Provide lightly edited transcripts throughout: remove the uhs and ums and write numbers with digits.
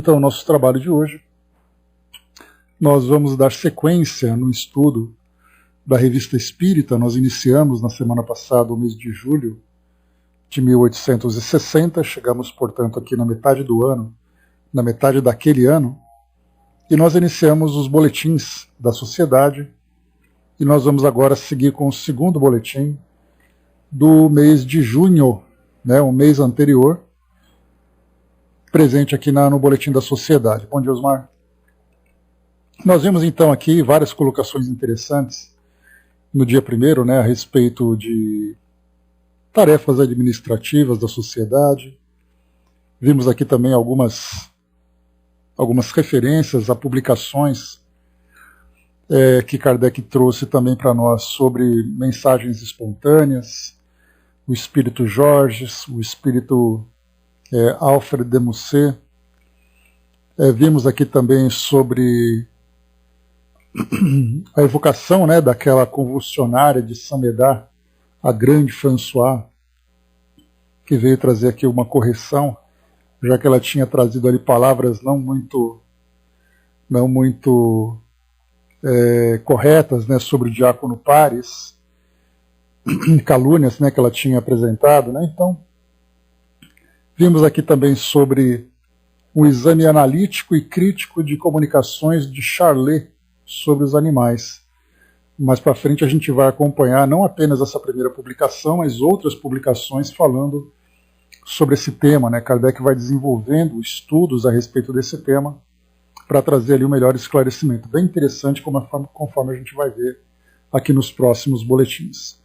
Então, o nosso trabalho de hoje, nós vamos dar sequência no estudo da Revista Espírita. Nós iniciamos na semana passada, o mês de julho de 1860, chegamos, portanto, aqui na metade do ano, na metade daquele ano, e nós iniciamos os boletins da sociedade, e nós vamos agora seguir com o segundo boletim do mês de junho, né, o mês anterior, presente aqui no boletim da sociedade. Bom dia, Osmar. Nós vimos então aqui várias colocações interessantes no dia 1º, né, a respeito de tarefas administrativas da sociedade. Vimos aqui também algumas referências a publicações que Kardec trouxe também para nós sobre mensagens espontâneas, o espírito Georges, o espírito Alfred de Musset. Vimos aqui também sobre a evocação, né, daquela convulsionária de Saint-Médard, a grande François, que veio trazer aqui uma correção, já que ela tinha trazido ali palavras não muito corretas, né, sobre o diácono Pares, calúnias, né, que ela tinha apresentado, né? Então, vimos aqui também sobre o exame analítico e crítico de comunicações de Charlet sobre os animais. Mais para frente a gente vai acompanhar não apenas essa primeira publicação, mas outras publicações falando sobre esse tema, né? Kardec vai desenvolvendo estudos a respeito desse tema para trazer ali um melhor esclarecimento. Bem interessante conforme a gente vai ver aqui nos próximos boletins.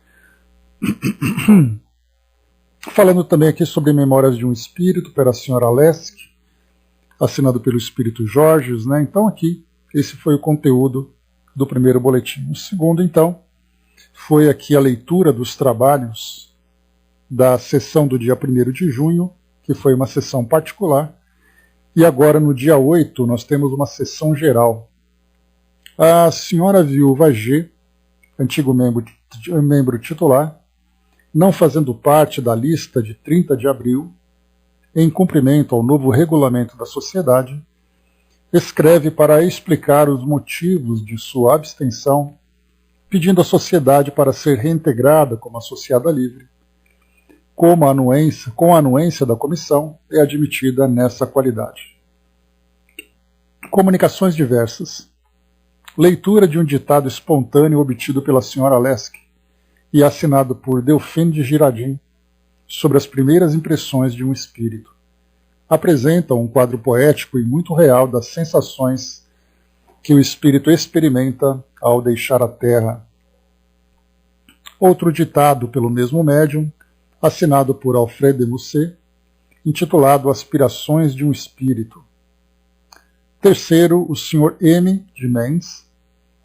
Falando também aqui sobre Memórias de um Espírito, pela senhora Lesk, assinado pelo Espírito Georges, né? Então aqui, esse foi o conteúdo do primeiro boletim. O segundo, então, foi aqui a leitura dos trabalhos da sessão do dia 1º de junho, que foi uma sessão particular, e agora no dia 8 nós temos uma sessão geral. A senhora viúva G, antigo membro titular, não fazendo parte da lista de 30 de abril, em cumprimento ao novo regulamento da sociedade, escreve para explicar os motivos de sua abstenção, pedindo à sociedade para ser reintegrada como associada livre, com a anuência da comissão, é admitida nessa qualidade. Comunicações diversas. Leitura de um ditado espontâneo obtido pela senhora Lesk e assinado por Delphine de Girardin sobre as primeiras impressões de um espírito. Apresenta um quadro poético e muito real das sensações que o espírito experimenta ao deixar a Terra. Outro ditado pelo mesmo médium, assinado por Alfred de Musset, intitulado Aspirações de um Espírito. Terceiro, o Sr. M. de Mendes,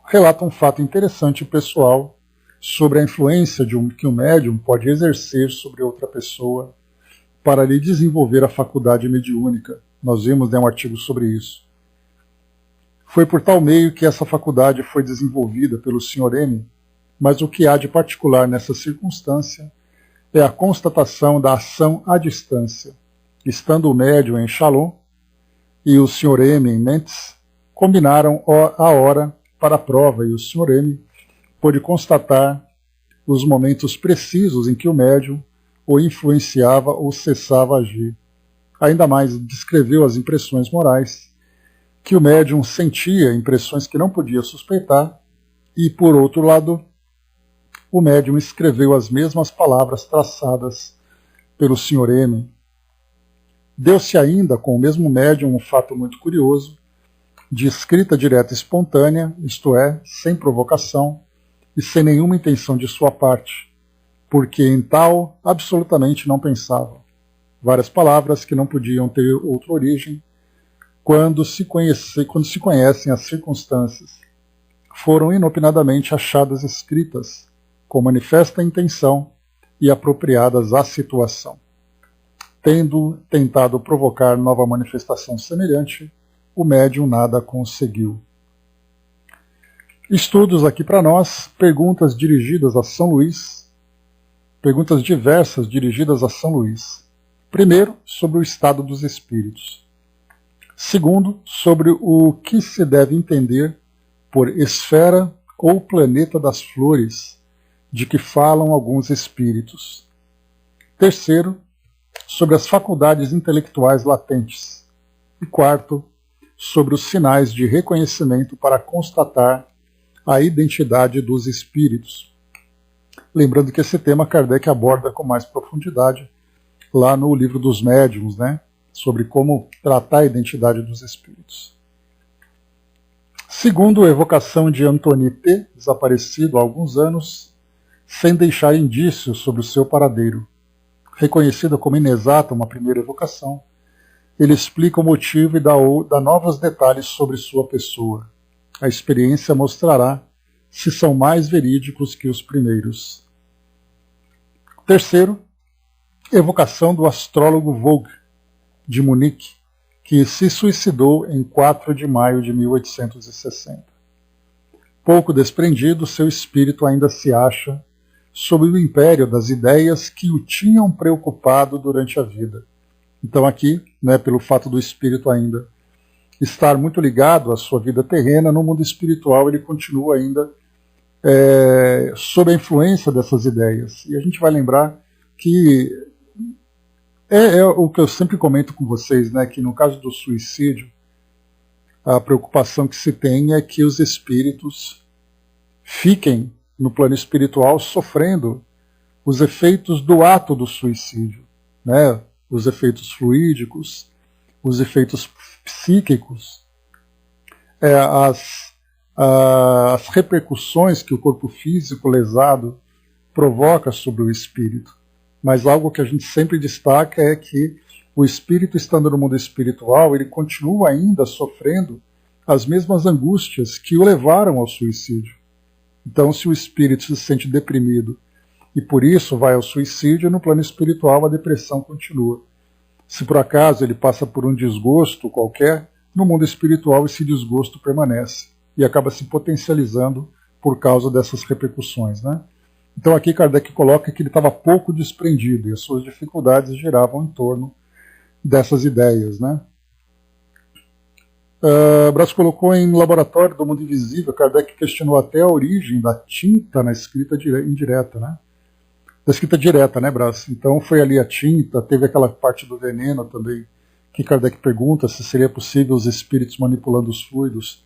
relata um fato interessante e pessoal sobre a influência que um médium pode exercer sobre outra pessoa para lhe desenvolver a faculdade mediúnica. Nós vimos, né, um artigo sobre isso. Foi por tal meio que essa faculdade foi desenvolvida pelo Sr. M, mas o que há de particular nessa circunstância é a constatação da ação à distância. Estando o médium em Chalon e o Sr. M em Nantes, combinaram a hora para a prova e o Sr. M pôde constatar os momentos precisos em que o médium o influenciava ou cessava a agir. Ainda mais descreveu as impressões morais, que o médium sentia, impressões que não podia suspeitar, e, por outro lado, o médium escreveu as mesmas palavras traçadas pelo Sr. M. Deu-se ainda com o mesmo médium um fato muito curioso, de escrita direta e espontânea, isto é, sem provocação e sem nenhuma intenção de sua parte, porque em tal absolutamente não pensava. Várias palavras que não podiam ter outra origem, quando se conhecem as circunstâncias, foram inopinadamente achadas escritas, com manifesta intenção e apropriadas à situação. Tendo tentado provocar nova manifestação semelhante, o médium nada conseguiu. Estudos aqui para nós, perguntas dirigidas a São Luís, perguntas diversas dirigidas a São Luís. Primeiro, sobre o estado dos espíritos. Segundo, sobre o que se deve entender por esfera ou planeta das flores, de que falam alguns espíritos. Terceiro, sobre as faculdades intelectuais latentes. E quarto, sobre os sinais de reconhecimento para constatar a identidade dos espíritos. Lembrando que esse tema Kardec aborda com mais profundidade lá no livro dos médiuns, né? Sobre como tratar a identidade dos espíritos. Segundo a evocação de Antony P., desaparecido há alguns anos, sem deixar indícios sobre o seu paradeiro. Reconhecida como inexata uma primeira evocação, ele explica o motivo e dá novos detalhes sobre sua pessoa. A experiência mostrará se são mais verídicos que os primeiros. Terceiro, evocação do astrólogo Vogt, de Munique, que se suicidou em 4 de maio de 1860. Pouco desprendido, seu espírito ainda se acha sob o império das ideias que o tinham preocupado durante a vida. Então aqui, né, pelo fato do espírito ainda estar muito ligado à sua vida terrena, no mundo espiritual ele continua ainda sob a influência dessas ideias. E a gente vai lembrar que é o que eu sempre comento com vocês, né, que no caso do suicídio, a preocupação que se tem é que os espíritos fiquem no plano espiritual sofrendo os efeitos do ato do suicídio, né, os efeitos fluídicos, os efeitos psíquicos, as repercussões que o corpo físico lesado provoca sobre o espírito. Mas algo que a gente sempre destaca é que o espírito, estando no mundo espiritual, ele continua ainda sofrendo as mesmas angústias que o levaram ao suicídio. Então, se o espírito se sente deprimido e por isso vai ao suicídio, no plano espiritual a depressão continua. Se por acaso ele passa por um desgosto qualquer, no mundo espiritual esse desgosto permanece e acaba se potencializando por causa dessas repercussões, né? Então aqui Kardec coloca que ele estava pouco desprendido e as suas dificuldades giravam em torno dessas ideias, né? Braz colocou em Laboratório do Mundo Invisível, Kardec questionou até a origem da tinta na escrita indireta, né? Da escrita direta, né, Braz? Então foi ali a tinta, teve aquela parte do veneno também, que Kardec pergunta se seria possível os espíritos manipulando os fluidos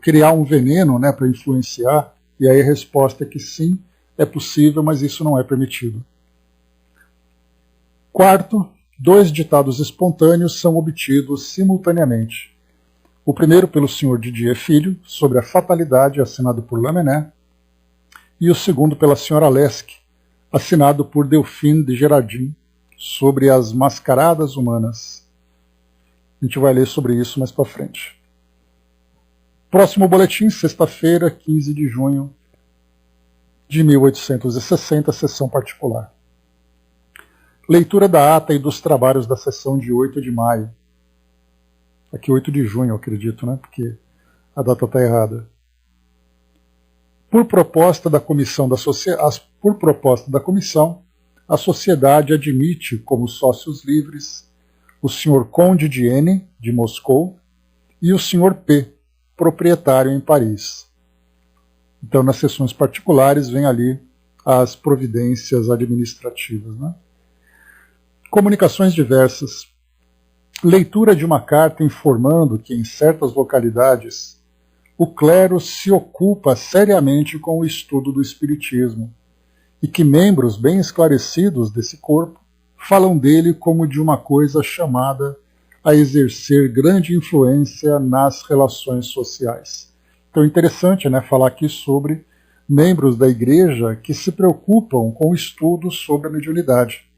criar um veneno, né, para influenciar, e aí a resposta é que sim, é possível, mas isso não é permitido. Quarto, 2 ditados espontâneos são obtidos simultaneamente. O primeiro pelo Sr. Didier Filho, sobre a fatalidade, assinado por Lamennais, e o segundo pela Sra. Lesque, assinado por Delphine de Gerardin, sobre as mascaradas humanas. A gente vai ler sobre isso mais para frente. Próximo boletim, sexta-feira, 15 de junho de 1860, sessão particular. Leitura da ata e dos trabalhos da sessão de 8 de maio. Aqui 8 de junho, eu acredito, né? Porque a data está errada. Por proposta da comissão, a sociedade admite como sócios livres o Sr. Conde de N, de Moscou, e o Sr. P, proprietário em Paris. Então, nas sessões particulares, vem ali as providências administrativas, né? Comunicações diversas. Leitura de uma carta informando que, em certas localidades, o clero se ocupa seriamente com o estudo do espiritismo e que membros bem esclarecidos desse corpo falam dele como de uma coisa chamada a exercer grande influência nas relações sociais. Então é interessante, né, falar aqui sobre membros da igreja que se preocupam com o estudo sobre a mediunidade.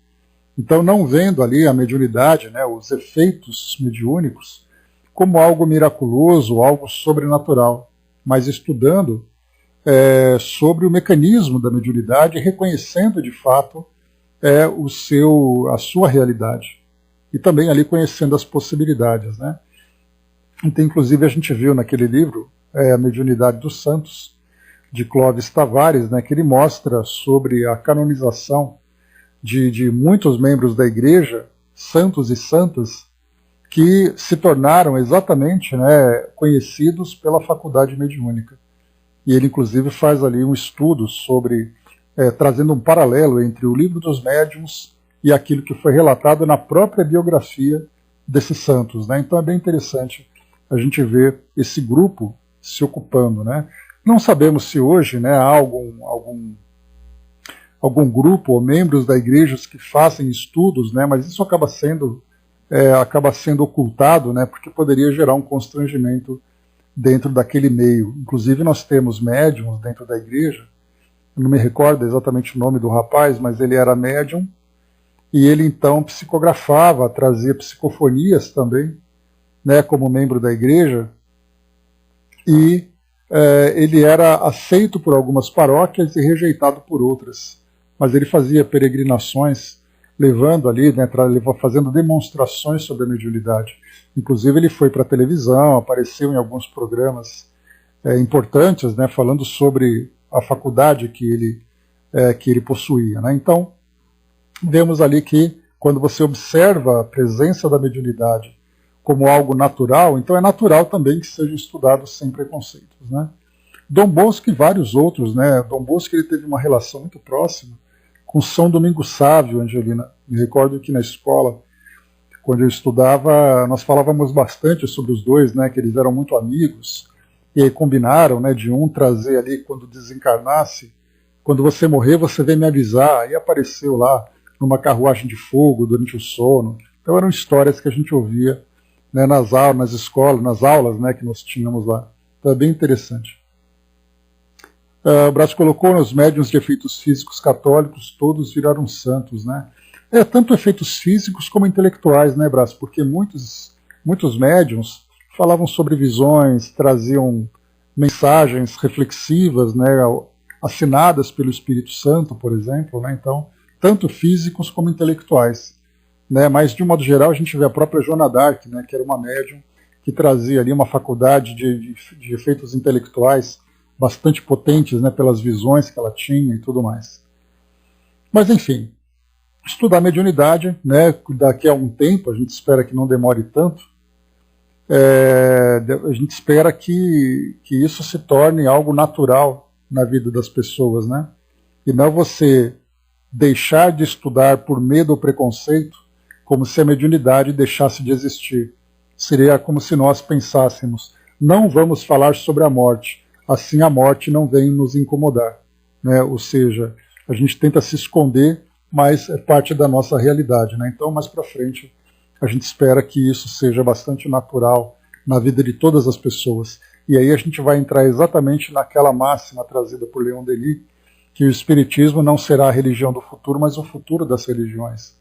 Então não vendo ali a mediunidade, né, os efeitos mediúnicos, como algo miraculoso, algo sobrenatural, mas estudando sobre o mecanismo da mediunidade e reconhecendo de fato a sua realidade. E também ali conhecendo as possibilidades, né? Então, inclusive, a gente viu naquele livro, A Mediunidade dos Santos, de Clóvis Tavares, né, que ele mostra sobre a canonização de muitos membros da igreja santos e santas que se tornaram exatamente, né, conhecidos pela faculdade mediúnica. E ele, inclusive, faz ali um estudo sobre, trazendo um paralelo entre o livro dos médiuns e aquilo que foi relatado na própria biografia desses santos, né? Então é bem interessante a gente ver esse grupo se ocupando, né? Não sabemos se hoje, né, há algum grupo ou membros da igreja que fazem estudos, né, mas isso acaba sendo ocultado, né, porque poderia gerar um constrangimento dentro daquele meio. Inclusive nós temos médiums dentro da igreja, eu não me recordo exatamente o nome do rapaz, mas ele era médium, e ele então psicografava, trazia psicofonias também, né, como membro da igreja, e ele era aceito por algumas paróquias e rejeitado por outras. Mas ele fazia peregrinações, levando ali, né, fazendo demonstrações sobre a mediunidade. Inclusive ele foi para a televisão, apareceu em alguns programas importantes, né, falando sobre a faculdade que ele possuía, né? Então, vemos ali que quando você observa a presença da mediunidade como algo natural, então é natural também que seja estudado sem preconceitos, né? Dom Bosco e vários outros, né? Dom Bosco ele teve uma relação muito próxima com São Domingos Sávio, Angelina. Me recordo que na escola, quando eu estudava, nós falávamos bastante sobre os dois, né? Que eles eram muito amigos, e aí combinaram, né, de um trazer ali, quando desencarnasse, quando você morrer, você vem me avisar, e apareceu lá numa carruagem de fogo durante o sono. Então eram histórias que a gente ouvia, né, nas aulas, nas escolas, nas aulas, né, que nós tínhamos lá. Então é bem interessante. O Braz colocou, nos médiuns de efeitos físicos católicos, todos viraram santos, né? Tanto efeitos físicos como intelectuais, né, Braz? Porque muitos médiuns falavam sobre visões, traziam mensagens reflexivas, né, assinadas pelo Espírito Santo, por exemplo, né? Então, tanto físicos como intelectuais, né? Mas, de um modo geral, a gente vê a própria Joana d'Arc, né, que era uma médium que trazia ali uma faculdade de efeitos intelectuais bastante potentes, né, pelas visões que ela tinha e tudo mais. Mas, enfim, estudar a mediunidade, né, daqui a um tempo, a gente espera que não demore tanto, a gente espera que isso se torne algo natural na vida das pessoas, né? E não você deixar de estudar por medo ou preconceito, como se a mediunidade deixasse de existir. Seria como se nós pensássemos, não vamos falar sobre a morte, assim a morte não vem nos incomodar, né? Ou seja, a gente tenta se esconder, mas é parte da nossa realidade, né? Então, mais para frente, a gente espera que isso seja bastante natural na vida de todas as pessoas. E aí a gente vai entrar exatamente naquela máxima trazida por Leon Denis, que o Espiritismo não será a religião do futuro, mas o futuro das religiões.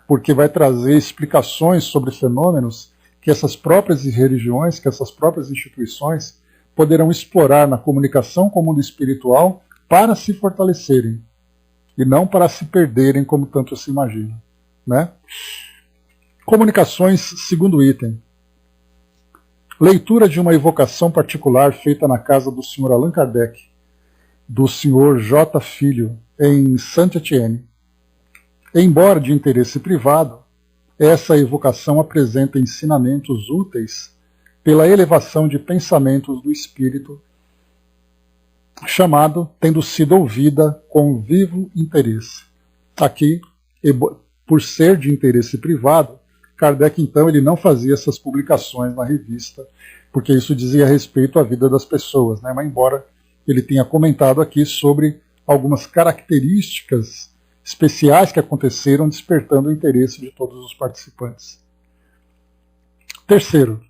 Porque vai trazer explicações sobre fenômenos que essas próprias religiões, que essas próprias instituições poderão explorar na comunicação com o mundo espiritual para se fortalecerem e não para se perderem como tanto se imagina, né? Comunicações, segundo item. Leitura de uma evocação particular feita na casa do Sr. Allan Kardec, do Sr. J. Filho, em Saint-Étienne. Embora de interesse privado, essa evocação apresenta ensinamentos úteis pela elevação de pensamentos do espírito, chamado, tendo sido ouvida com vivo interesse. Aqui, por ser de interesse privado, Kardec, então, ele não fazia essas publicações na revista, porque isso dizia respeito à vida das pessoas, né? Mas embora ele tenha comentado aqui sobre algumas características especiais que aconteceram, despertando o interesse de todos os participantes. Terceiro,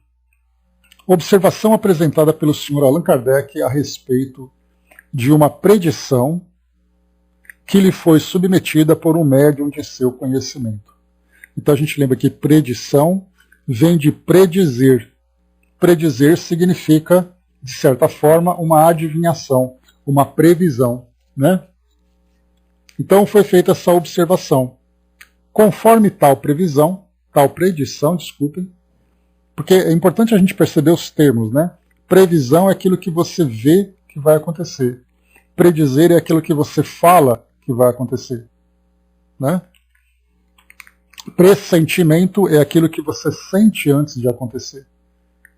observação apresentada pelo Sr. Allan Kardec a respeito de uma predição que lhe foi submetida por um médium de seu conhecimento. Então a gente lembra que predição vem de predizer. Predizer significa, de certa forma, uma adivinhação, uma previsão, né? Então foi feita essa observação. Conforme tal predição, desculpem, porque é importante a gente perceber os termos, né? Previsão é aquilo que você vê que vai acontecer. Predizer é aquilo que você fala que vai acontecer, né? Pressentimento é aquilo que você sente antes de acontecer.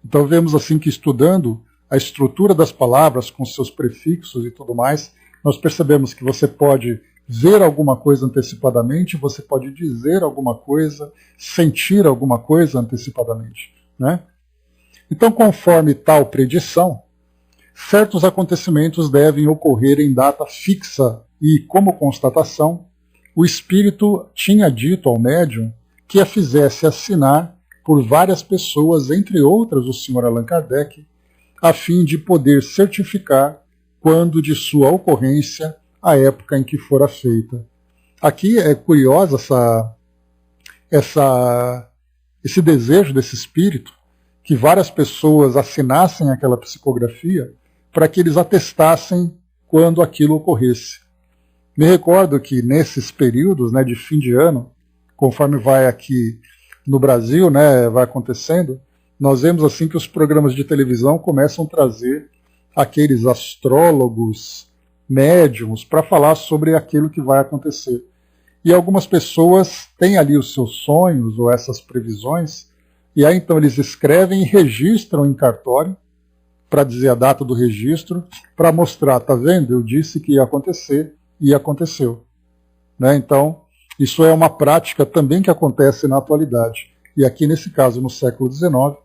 Então vemos assim que, estudando a estrutura das palavras com seus prefixos e tudo mais, nós percebemos que você pode ver alguma coisa antecipadamente, você pode dizer alguma coisa, sentir alguma coisa antecipadamente, né? Então, conforme tal predição, certos acontecimentos devem ocorrer em data fixa e, como constatação, o espírito tinha dito ao médium que a fizesse assinar por várias pessoas, entre outras o Sr. Allan Kardec, a fim de poder certificar quando de sua ocorrência a época em que fora feita. Aqui é curiosa esse desejo desse espírito que várias pessoas assinassem aquela psicografia para que eles atestassem quando aquilo ocorresse. Me recordo que nesses períodos, né, de fim de ano, conforme vai aqui no Brasil, né, vai acontecendo, nós vemos assim que os programas de televisão começam a trazer aqueles astrólogos, médiums, para falar sobre aquilo que vai acontecer. E algumas pessoas têm ali os seus sonhos ou essas previsões, e aí então eles escrevem e registram em cartório, para dizer a data do registro, para mostrar, tá vendo? Eu disse que ia acontecer e aconteceu. Né? Então, isso é uma prática também que acontece na atualidade. E aqui, nesse caso, no século XIX,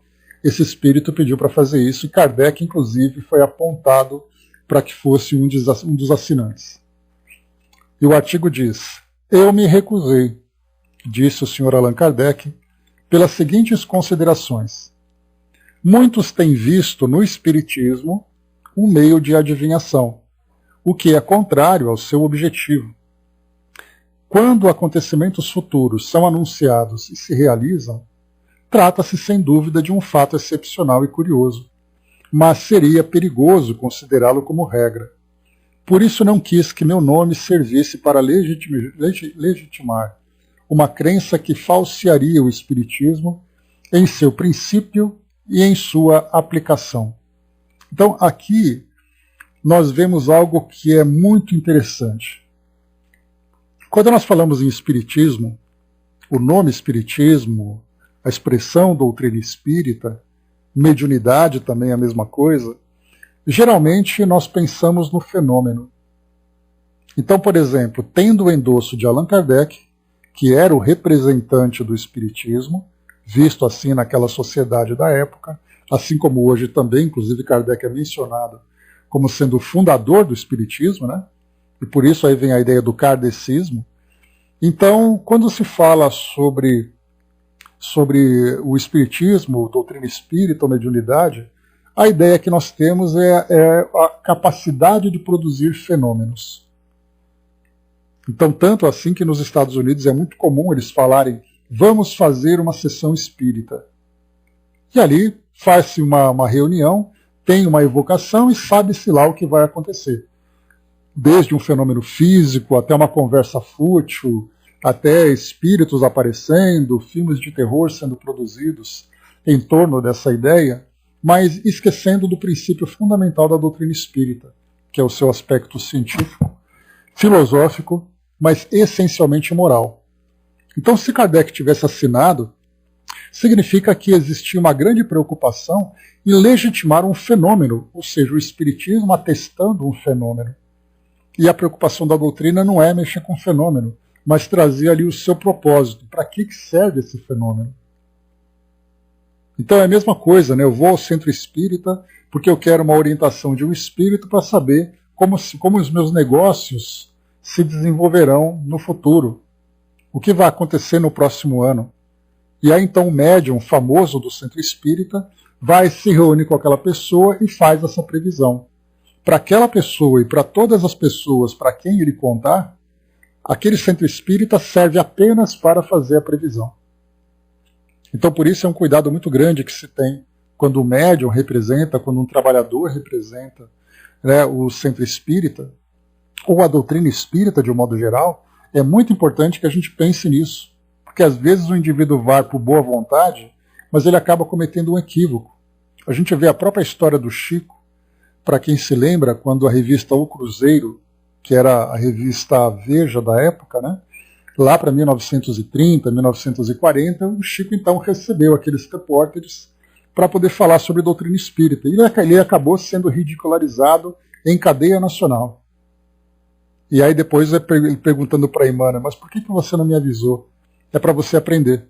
esse espírito pediu para fazer isso, e Kardec, inclusive, foi apontado para que fosse um dos assinantes. E o artigo diz: eu me recusei, disse o Sr. Allan Kardec, pelas seguintes considerações. Muitos têm visto no espiritismo um meio de adivinhação, o que é contrário ao seu objetivo. Quando acontecimentos futuros são anunciados e se realizam, trata-se sem dúvida de um fato excepcional e curioso, mas seria perigoso considerá-lo como regra. Por isso não quis que meu nome servisse para legitimar uma crença que falsearia o espiritismo em seu princípio e em sua aplicação. Então aqui nós vemos algo que é muito interessante. Quando nós falamos em espiritismo, o nome espiritismo, a expressão doutrina espírita, mediunidade também é a mesma coisa, geralmente nós pensamos no fenômeno. Então, por exemplo, tendo o endosso de Allan Kardec, que era o representante do espiritismo, visto assim naquela sociedade da época, assim como hoje também, inclusive Kardec é mencionado como sendo o fundador do espiritismo, né? E por isso aí vem a ideia do kardecismo. Então, quando se fala sobre o espiritismo, doutrina espírita ou mediunidade, a ideia que nós temos é a capacidade de produzir fenômenos. Então, tanto assim que nos Estados Unidos é muito comum eles falarem: vamos fazer uma sessão espírita. E ali faz-se uma reunião, tem uma evocação e sabe-se lá o que vai acontecer. Desde um fenômeno físico, até uma conversa fútil, até espíritos aparecendo, filmes de terror sendo produzidos em torno dessa ideia, mas esquecendo do princípio fundamental da doutrina espírita, que é o seu aspecto científico, filosófico, mas essencialmente moral. Então, se Kardec tivesse assinado, significa que existia uma grande preocupação em legitimar um fenômeno, ou seja, o espiritismo atestando um fenômeno. E a preocupação da doutrina não é mexer com o fenômeno, mas trazer ali o seu propósito. Para que serve esse fenômeno? Então é a mesma coisa, né? Eu vou ao centro espírita porque eu quero uma orientação de um espírito para saber como os meus negócios se desenvolverão no futuro. O que vai acontecer no próximo ano. E aí então o médium famoso do centro espírita vai se reunir com aquela pessoa e faz essa previsão. Para aquela pessoa e para todas as pessoas para quem ele contar, aquele centro espírita serve apenas para fazer a previsão. Então por isso é um cuidado muito grande que se tem quando o médium representa, quando um trabalhador representa, né, o centro espírita, ou a doutrina espírita de um modo geral. É muito importante que a gente pense nisso, porque às vezes o indivíduo vai por boa vontade, mas ele acaba cometendo um equívoco. A gente vê a própria história do Chico, para quem se lembra, quando a revista O Cruzeiro, que era a revista Veja da época, né, Lá para 1930, 1940, o Chico então recebeu aqueles repórteres para poder falar sobre doutrina espírita. E ele acabou sendo ridicularizado em cadeia nacional. E aí depois ele perguntando para a Emana, mas por que você não me avisou? É para você aprender.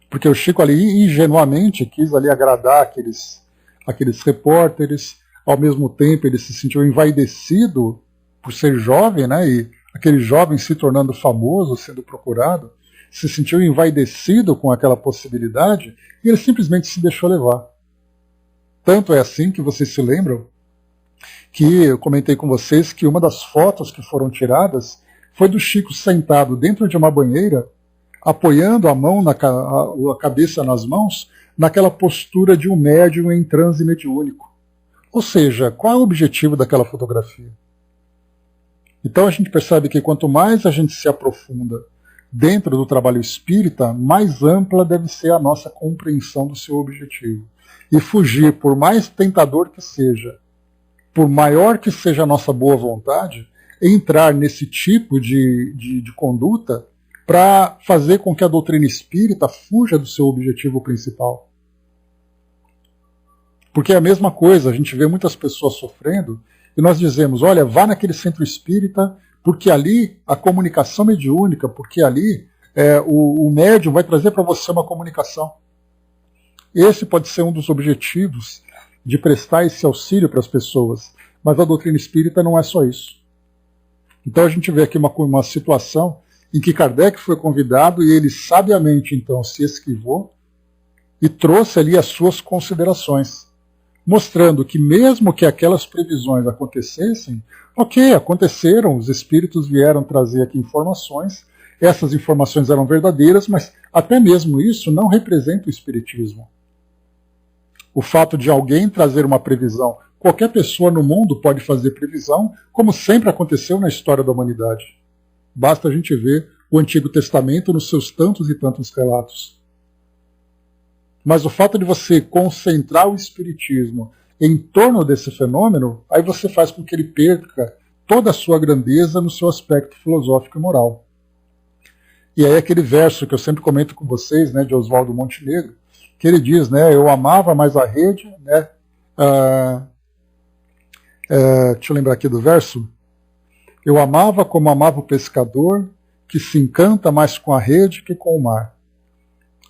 Porque o Chico ali ingenuamente quis ali agradar aqueles repórteres, ao mesmo tempo ele se sentiu envaidecido por ser jovem, né? E aquele jovem se tornando famoso, sendo procurado, se sentiu envaidecido com aquela possibilidade e ele simplesmente se deixou levar. Tanto é assim que vocês se lembram que eu comentei com vocês que uma das fotos que foram tiradas foi do Chico sentado dentro de uma banheira, apoiando a mão, a cabeça nas mãos, naquela postura de um médium em transe mediúnico. Ou seja, qual é o objetivo daquela fotografia? Então a gente percebe que quanto mais a gente se aprofunda dentro do trabalho espírita, mais ampla deve ser a nossa compreensão do seu objetivo. E fugir, por mais tentador que seja, por maior que seja a nossa boa vontade, entrar nesse tipo de conduta para fazer com que a doutrina espírita fuja do seu objetivo principal. Porque é a mesma coisa, a gente vê muitas pessoas sofrendo e nós dizemos, olha, vá naquele centro espírita, porque ali a comunicação mediúnica, porque ali o médium vai trazer para você uma comunicação. Esse pode ser um dos objetivos de prestar esse auxílio para as pessoas, mas a doutrina espírita não é só isso. Então a gente vê aqui uma situação em que Kardec foi convidado e ele sabiamente então se esquivou e trouxe ali as suas considerações, mostrando que mesmo que aquelas previsões acontecessem, ok, aconteceram, os espíritos vieram trazer aqui informações, essas informações eram verdadeiras, mas até mesmo isso não representa o espiritismo. O fato de alguém trazer uma previsão, qualquer pessoa no mundo pode fazer previsão, como sempre aconteceu na história da humanidade. Basta a gente ver o Antigo Testamento nos seus tantos e tantos relatos. Mas o fato de você concentrar o espiritismo em torno desse fenômeno, aí você faz com que ele perca toda a sua grandeza no seu aspecto filosófico e moral. E aí aquele verso que eu sempre comento com vocês, né, de Oswaldo Montenegro, que ele diz, né, eu amava mais a rede, né, deixa eu lembrar aqui do verso, eu amava como amava o pescador, que se encanta mais com a rede que com o mar.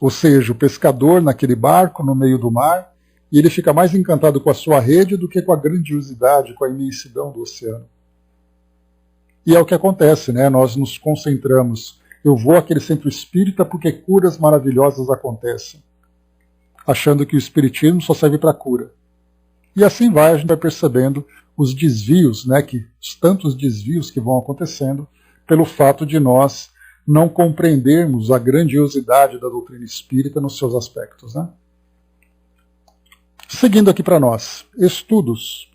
Ou seja, o pescador naquele barco no meio do mar, e ele fica mais encantado com a sua rede do que com a grandiosidade, com a imensidão do oceano. E é o que acontece, né? Nós nos concentramos. Eu vou àquele centro espírita porque curas maravilhosas acontecem, achando que o espiritismo só serve para cura. E assim vai, a gente vai percebendo os desvios, né? Os tantos desvios que vão acontecendo pelo fato de nós não compreendermos a grandiosidade da doutrina espírita nos seus aspectos, né? Seguindo aqui para nós, estudos.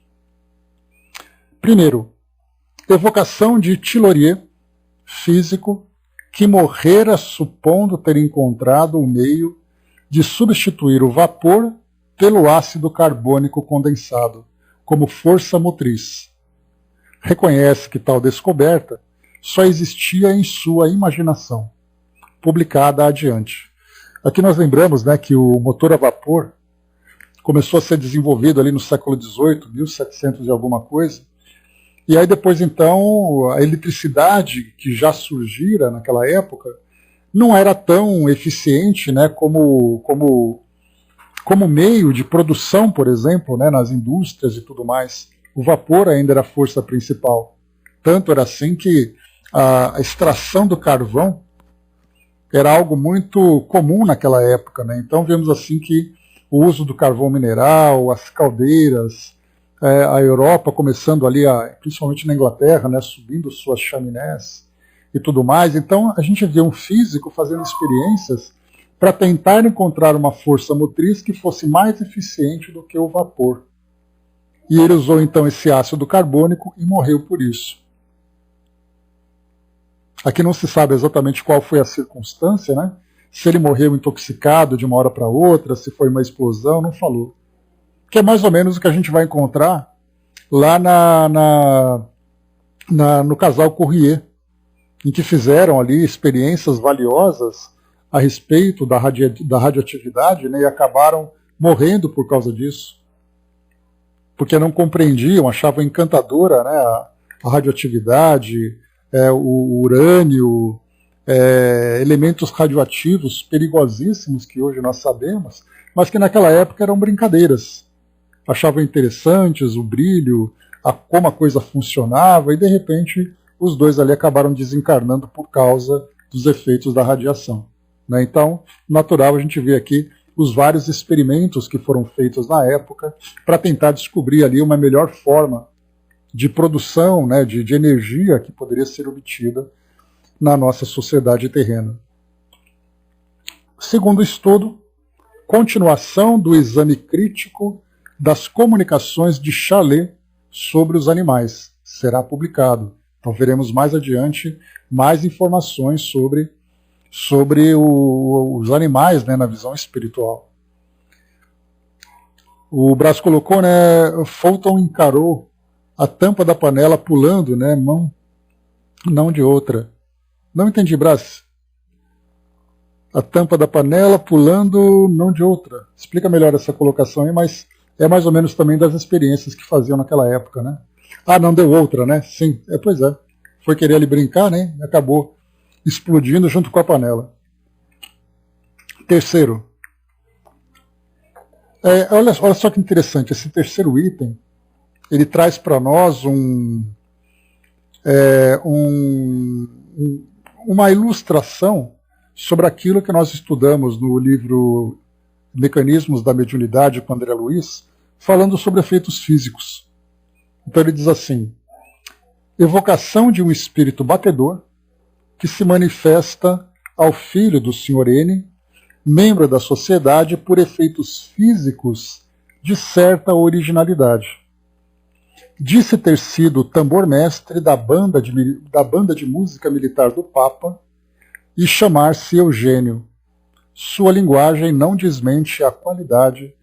Primeiro, evocação de Thilorier, físico, que morrera supondo ter encontrado o meio de substituir o vapor pelo ácido carbônico condensado, como força motriz. Reconhece que tal descoberta só existia em sua imaginação, publicada adiante. Aqui nós lembramos, né, que o motor a vapor começou a ser desenvolvido ali no século XVIII, 1700 e alguma coisa, e aí depois então a eletricidade que já surgira naquela época não era tão eficiente, né, como meio de produção, por exemplo, né, nas indústrias e tudo mais. O vapor ainda era a força principal. Tanto era assim que a extração do carvão era algo muito comum naquela época, né? Então vemos assim que o uso do carvão mineral, as caldeiras, a Europa começando ali, principalmente na Inglaterra, né, subindo suas chaminés e tudo mais. Então a gente vê um físico fazendo experiências para tentar encontrar uma força motriz que fosse mais eficiente do que o vapor. E ele usou então esse ácido carbônico e morreu por isso. Aqui não se sabe exatamente qual foi a circunstância, né? Se ele morreu intoxicado de uma hora para outra, se foi uma explosão, não falou. Que é mais ou menos o que a gente vai encontrar lá no casal Courrier, em que fizeram ali experiências valiosas a respeito da radioatividade, né, e acabaram morrendo por causa disso, porque não compreendiam, achavam encantadora, né, a radioatividade, o urânio, elementos radioativos perigosíssimos que hoje nós sabemos, mas que naquela época eram brincadeiras. Achavam interessantes o brilho, como a coisa funcionava, e de repente os dois ali acabaram desencarnando por causa dos efeitos da radiação. Né? Então, natural a gente ver aqui os vários experimentos que foram feitos na época para tentar descobrir ali uma melhor forma de produção, né, de energia que poderia ser obtida na nossa sociedade terrena. Segundo estudo, continuação do exame crítico das comunicações de Chalais sobre os animais. Será publicado. Então veremos mais adiante mais informações sobre os animais, né, na visão espiritual. O Brás colocou, né, Fulton encarou a tampa da panela pulando, né, mão não de outra. Não entendi, Brás. A tampa da panela pulando, não de outra. Explica melhor essa colocação aí, mas é mais ou menos também das experiências que faziam naquela época, né? Ah, não deu outra, né? Sim, pois é. Foi querer ali brincar, né? E acabou explodindo junto com a panela. Terceiro. Olha só que interessante, esse terceiro item, ele traz para nós uma ilustração sobre aquilo que nós estudamos no livro Mecanismos da Mediunidade com André Luiz, falando sobre efeitos físicos. Então ele diz assim: evocação de um espírito batedor que se manifesta ao filho do Sr. N, membro da sociedade, por efeitos físicos de certa originalidade. Disse ter sido tambor-mestre da banda de música militar do Papa e chamar-se Eugênio. Sua linguagem não desmente a qualidade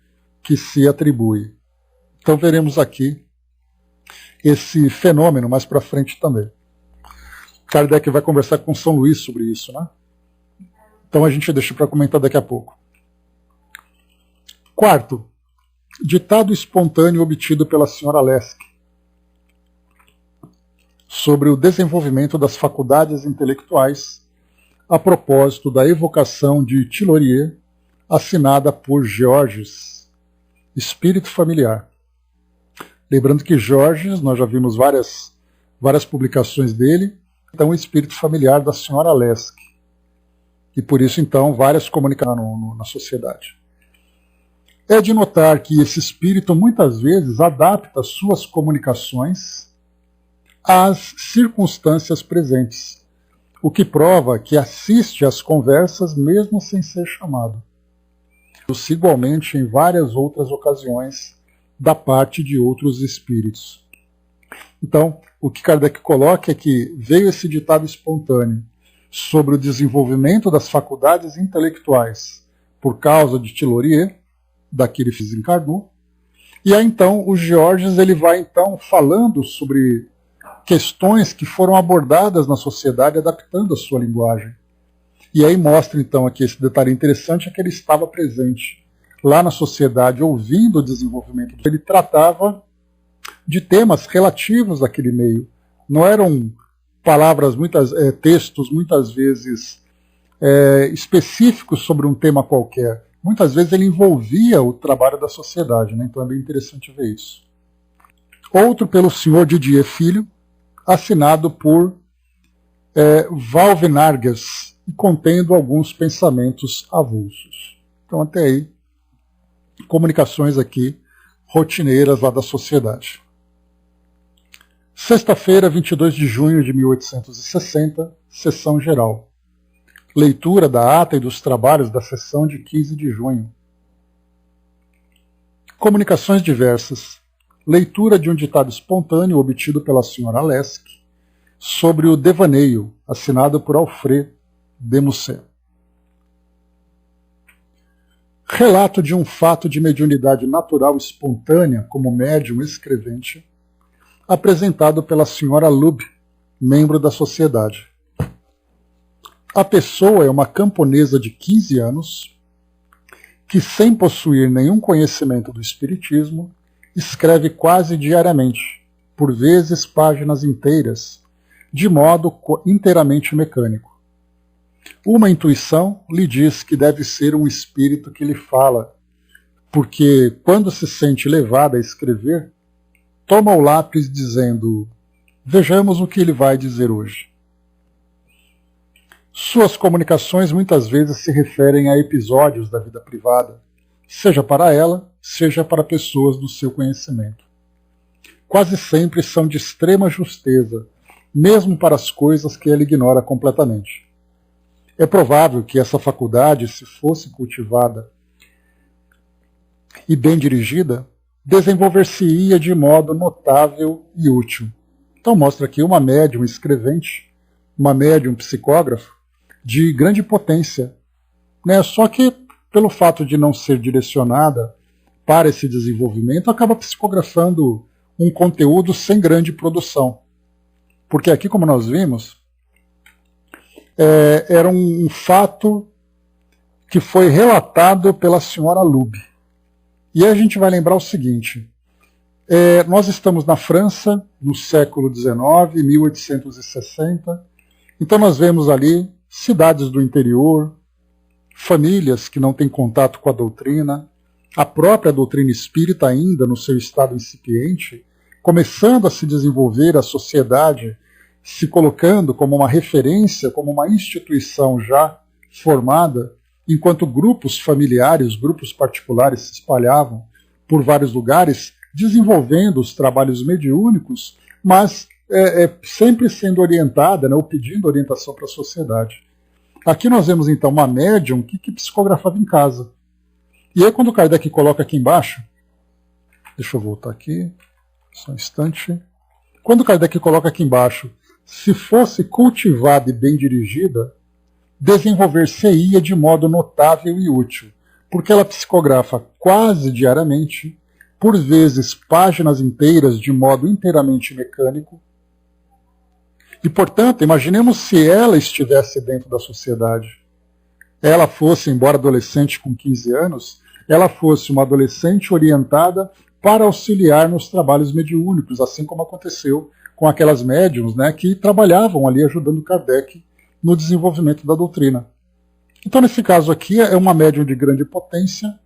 que se atribui. Então veremos aqui esse fenômeno mais para frente também. Kardec vai conversar com São Luís sobre isso, né? Então a gente deixa para comentar daqui a pouco. Quarto, ditado espontâneo obtido pela senhora Lesk sobre o desenvolvimento das faculdades intelectuais a propósito da evocação de Tillorier, assinada por Georges, espírito familiar. Lembrando que Georges, nós já vimos várias publicações dele, então o espírito familiar da senhora Lesk. E por isso, então, várias comunicações na sociedade. É de notar que esse espírito muitas vezes adapta suas comunicações às circunstâncias presentes, o que prova que assiste às conversas mesmo sem ser chamado. Igualmente em várias outras ocasiões da parte de outros espíritos. Então, o que Kardec coloca é que veio esse ditado espontâneo sobre o desenvolvimento das faculdades intelectuais por causa de Tillorier, daquele que desencarnou, e aí então o Georges ele vai então falando sobre questões que foram abordadas na sociedade adaptando a sua linguagem. E aí mostra então aqui esse detalhe interessante, é que ele estava presente lá na sociedade ouvindo o desenvolvimento. Ele tratava de temas relativos àquele meio. Não eram palavras, textos muitas vezes específicos sobre um tema qualquer. Muitas vezes ele envolvia o trabalho da sociedade, né? Então é bem interessante ver isso. Outro pelo senhor Didier Filho, assinado por Valvenargas, e contendo alguns pensamentos avulsos. Então até aí, comunicações aqui rotineiras lá da sociedade. Sexta-feira, 22 de junho de 1860, sessão geral. Leitura da ata e dos trabalhos da sessão de 15 de junho. Comunicações diversas. Leitura de um ditado espontâneo obtido pela senhora Lesk sobre o devaneio, assinado por Alfred de Musset. Relato de um fato de mediunidade natural espontânea como médium escrevente, apresentado pela senhora Lubbe, membro da sociedade. A pessoa é uma camponesa de 15 anos que, sem possuir nenhum conhecimento do espiritismo, escreve quase diariamente, por vezes páginas inteiras, de modo inteiramente mecânico. Uma intuição lhe diz que deve ser um espírito que lhe fala, porque, quando se sente levada a escrever, toma o lápis dizendo: vejamos o que ele vai dizer hoje. Suas comunicações muitas vezes se referem a episódios da vida privada, seja para ela, seja para pessoas do seu conhecimento. Quase sempre são de extrema justeza, mesmo para as coisas que ela ignora completamente. É provável que essa faculdade, se fosse cultivada e bem dirigida, desenvolver-se-ia de modo notável e útil. Então mostra aqui uma médium escrevente, uma médium psicógrafo, de grande potência, né? Só que, pelo fato de não ser direcionada para esse desenvolvimento, acaba psicografando um conteúdo sem grande produção. Porque aqui, como nós vimos, era um fato que foi relatado pela senhora Lube. E aí a gente vai lembrar o seguinte: nós estamos na França, no século XIX, 1860, então nós vemos ali cidades do interior, famílias que não têm contato com a doutrina, a própria doutrina espírita ainda no seu estado incipiente, começando a se desenvolver, a sociedade se colocando como uma referência, como uma instituição já formada, enquanto grupos familiares, grupos particulares se espalhavam por vários lugares, desenvolvendo os trabalhos mediúnicos, mas sempre sendo orientada, né, ou pedindo orientação para a sociedade. Aqui nós vemos então uma médium que psicografava em casa. E aí quando o Kardec coloca aqui embaixo, deixa eu voltar aqui, só um instante. Quando o Kardec coloca aqui embaixo, se fosse cultivada e bem dirigida, desenvolver-se-ia de modo notável e útil, porque ela psicografa quase diariamente, por vezes páginas inteiras de modo inteiramente mecânico. E, portanto, imaginemos se ela estivesse dentro da sociedade. Ela fosse, embora adolescente com 15 anos, ela fosse uma adolescente orientada para auxiliar nos trabalhos mediúnicos, assim como aconteceu com aquelas médiums, né, que trabalhavam ali ajudando Kardec no desenvolvimento da doutrina. Então, nesse caso aqui, é uma médium de grande potência,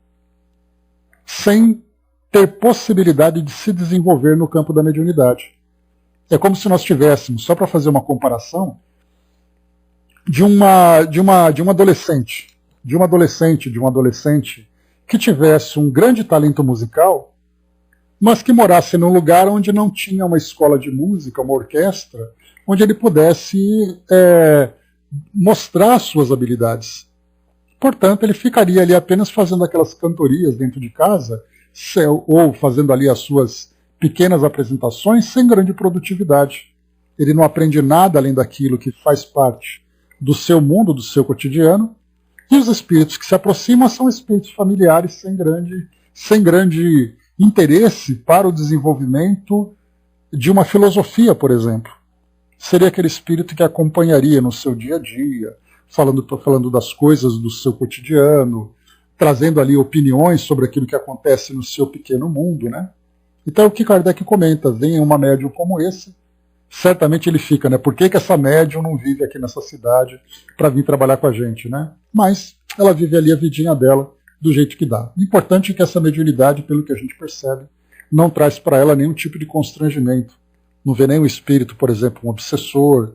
sem ter possibilidade de se desenvolver no campo da mediunidade. É como se nós tivéssemos, só para fazer uma comparação, de um adolescente que tivesse um grande talento musical, mas que morasse num lugar onde não tinha uma escola de música, uma orquestra, onde ele pudesse mostrar suas habilidades. Portanto, ele ficaria ali apenas fazendo aquelas cantorias dentro de casa, ou fazendo ali as suas pequenas apresentações sem grande produtividade. Ele não aprende nada além daquilo que faz parte do seu mundo, do seu cotidiano, e os espíritos que se aproximam são espíritos familiares sem grande interesse para o desenvolvimento de uma filosofia, por exemplo. Seria aquele espírito que acompanharia no seu dia a dia, falando das coisas do seu cotidiano, trazendo ali opiniões sobre aquilo que acontece no seu pequeno mundo, né? Então o que Kardec comenta, vem uma médium como esse, certamente ele fica, né? Por que essa médium não vive aqui nessa cidade para vir trabalhar com a gente, né? Mas ela vive ali a vidinha dela do jeito que dá. O importante é que essa mediunidade, pelo que a gente percebe, não traz para ela nenhum tipo de constrangimento. Não vê nenhum espírito, por exemplo, um obsessor,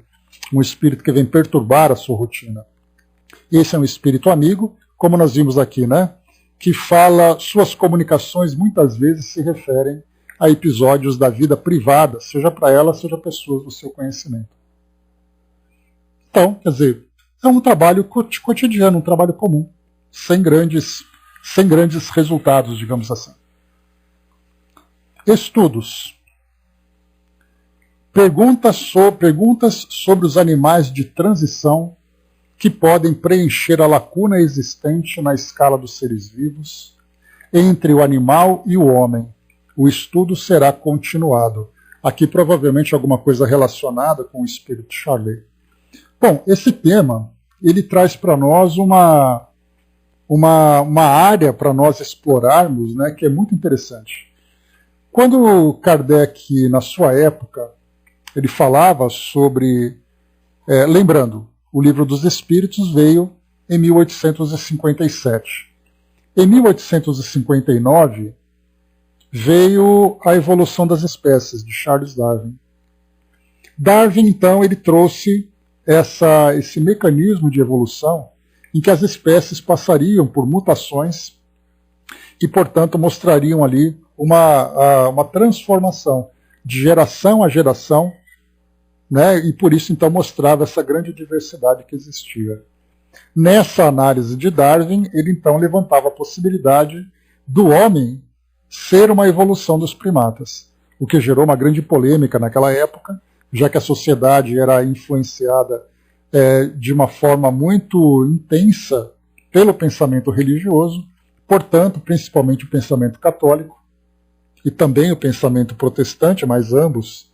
um espírito que vem perturbar a sua rotina. Esse é um espírito amigo, como nós vimos aqui, né? Que fala, suas comunicações muitas vezes se referem a episódios da vida privada, seja para ela, seja pessoas do seu conhecimento. Então, quer dizer, é um trabalho cotidiano, um trabalho comum, sem grandes resultados, digamos assim. Estudos. Perguntas sobre os animais de transição que podem preencher a lacuna existente na escala dos seres vivos entre o animal e o homem. O estudo será continuado. Aqui provavelmente alguma coisa relacionada com o espírito Charlet. Bom, esse tema ele traz para nós uma área para nós explorarmos, né, que é muito interessante. Quando Kardec, na sua época, ele falava sobre... lembrando, o Livro dos Espíritos veio em 1857. Em 1859, veio a Evolução das Espécies, de Charles Darwin. Darwin, então, ele trouxe esse mecanismo de evolução em que as espécies passariam por mutações e, portanto, mostrariam ali uma transformação de geração a geração, né? E por isso, então, mostrava essa grande diversidade que existia. Nessa análise de Darwin, ele, então, levantava a possibilidade do homem ser uma evolução dos primatas, o que gerou uma grande polêmica naquela época, já que a sociedade era influenciada de uma forma muito intensa pelo pensamento religioso, portanto, principalmente o pensamento católico e também o pensamento protestante, mas ambos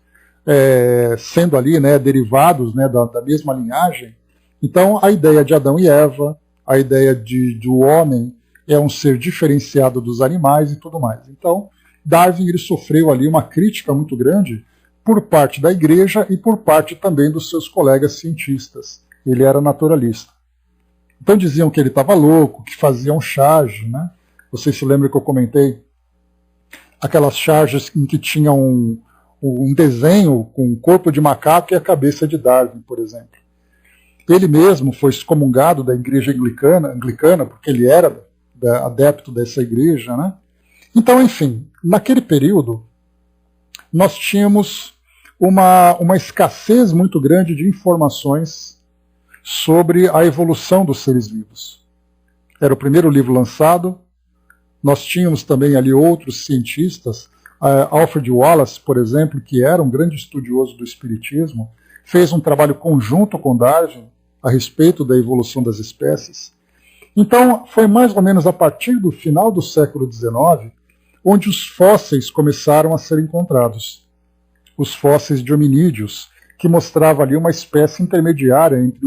sendo ali, né, derivados, né, da mesma linhagem. Então, a ideia de Adão e Eva, a ideia do homem é um ser diferenciado dos animais e tudo mais. Então, Darwin ele sofreu ali uma crítica muito grande por parte da igreja e por parte também dos seus colegas cientistas. Ele era naturalista. Então diziam que ele estava louco, que faziam charge, né? Vocês se lembram que eu comentei? Aquelas charges em que tinha um desenho com o corpo de macaco e a cabeça de Darwin, por exemplo. Ele mesmo foi excomungado da igreja anglicana porque ele era adepto dessa igreja, né? Então, enfim, naquele período, nós tínhamos uma escassez muito grande de informações sobre a evolução dos seres vivos. Era o primeiro livro lançado, nós tínhamos também ali outros cientistas, Alfred Wallace, por exemplo, que era um grande estudioso do espiritismo, fez um trabalho conjunto com Darwin a respeito da evolução das espécies. Então, foi mais ou menos a partir do final do século XIX onde os fósseis começaram a ser encontrados. Os fósseis de hominídeos, que mostrava ali uma espécie intermediária entre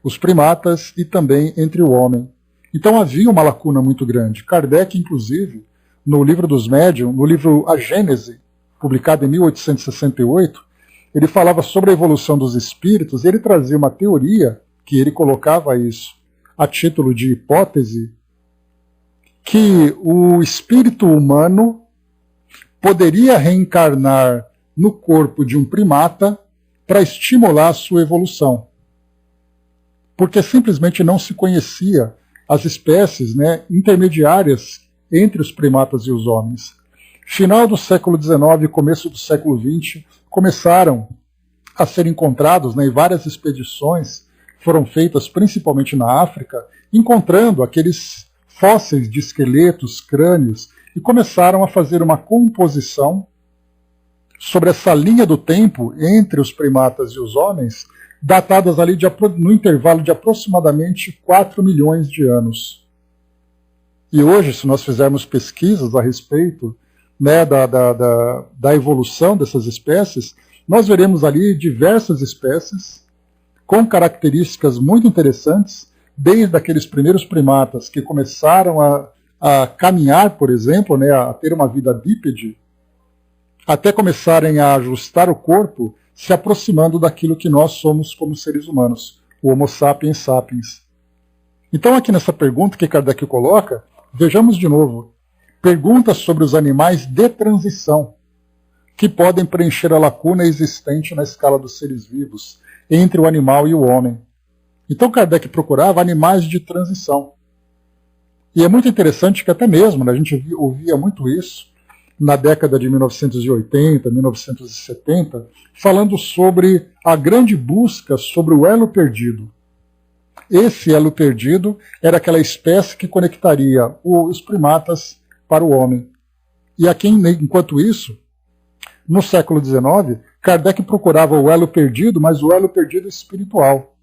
os primatas e também entre o homem. Então havia uma lacuna muito grande. Kardec, inclusive, no livro dos Médiuns, no livro A Gênese, publicado em 1868, ele falava sobre a evolução dos espíritos e ele trazia uma teoria, que ele colocava isso a título de hipótese, que o espírito humano poderia reencarnar no corpo de um primata para estimular a sua evolução. Porque simplesmente não se conhecia as espécies, né, intermediárias entre os primatas e os homens. Final do século XIX e começo do século XX começaram a ser encontrados, né, e várias expedições foram feitas principalmente na África, encontrando aqueles fósseis de esqueletos, crânios, e começaram a fazer uma composição sobre essa linha do tempo entre os primatas e os homens, datadas ali no intervalo de aproximadamente 4 milhões de anos. E hoje, se nós fizermos pesquisas a respeito, né, da evolução dessas espécies, nós veremos ali diversas espécies com características muito interessantes, desde aqueles primeiros primatas que começaram a caminhar, por exemplo, né, a ter uma vida bípede, até começarem a ajustar o corpo, se aproximando daquilo que nós somos como seres humanos, o Homo sapiens sapiens. Então, aqui nessa pergunta que Kardec coloca, vejamos de novo, perguntas sobre os animais de transição, que podem preencher a lacuna existente na escala dos seres vivos, entre o animal e o homem. Então Kardec procurava animais de transição. E é muito interessante que até mesmo, né, a gente ouvia muito isso na década de 1980, 1970, falando sobre a grande busca sobre o elo perdido. Esse elo perdido era aquela espécie que conectaria os primatas para o homem. E aqui, enquanto isso, no século XIX, Kardec procurava o elo perdido, mas o elo perdido espiritual,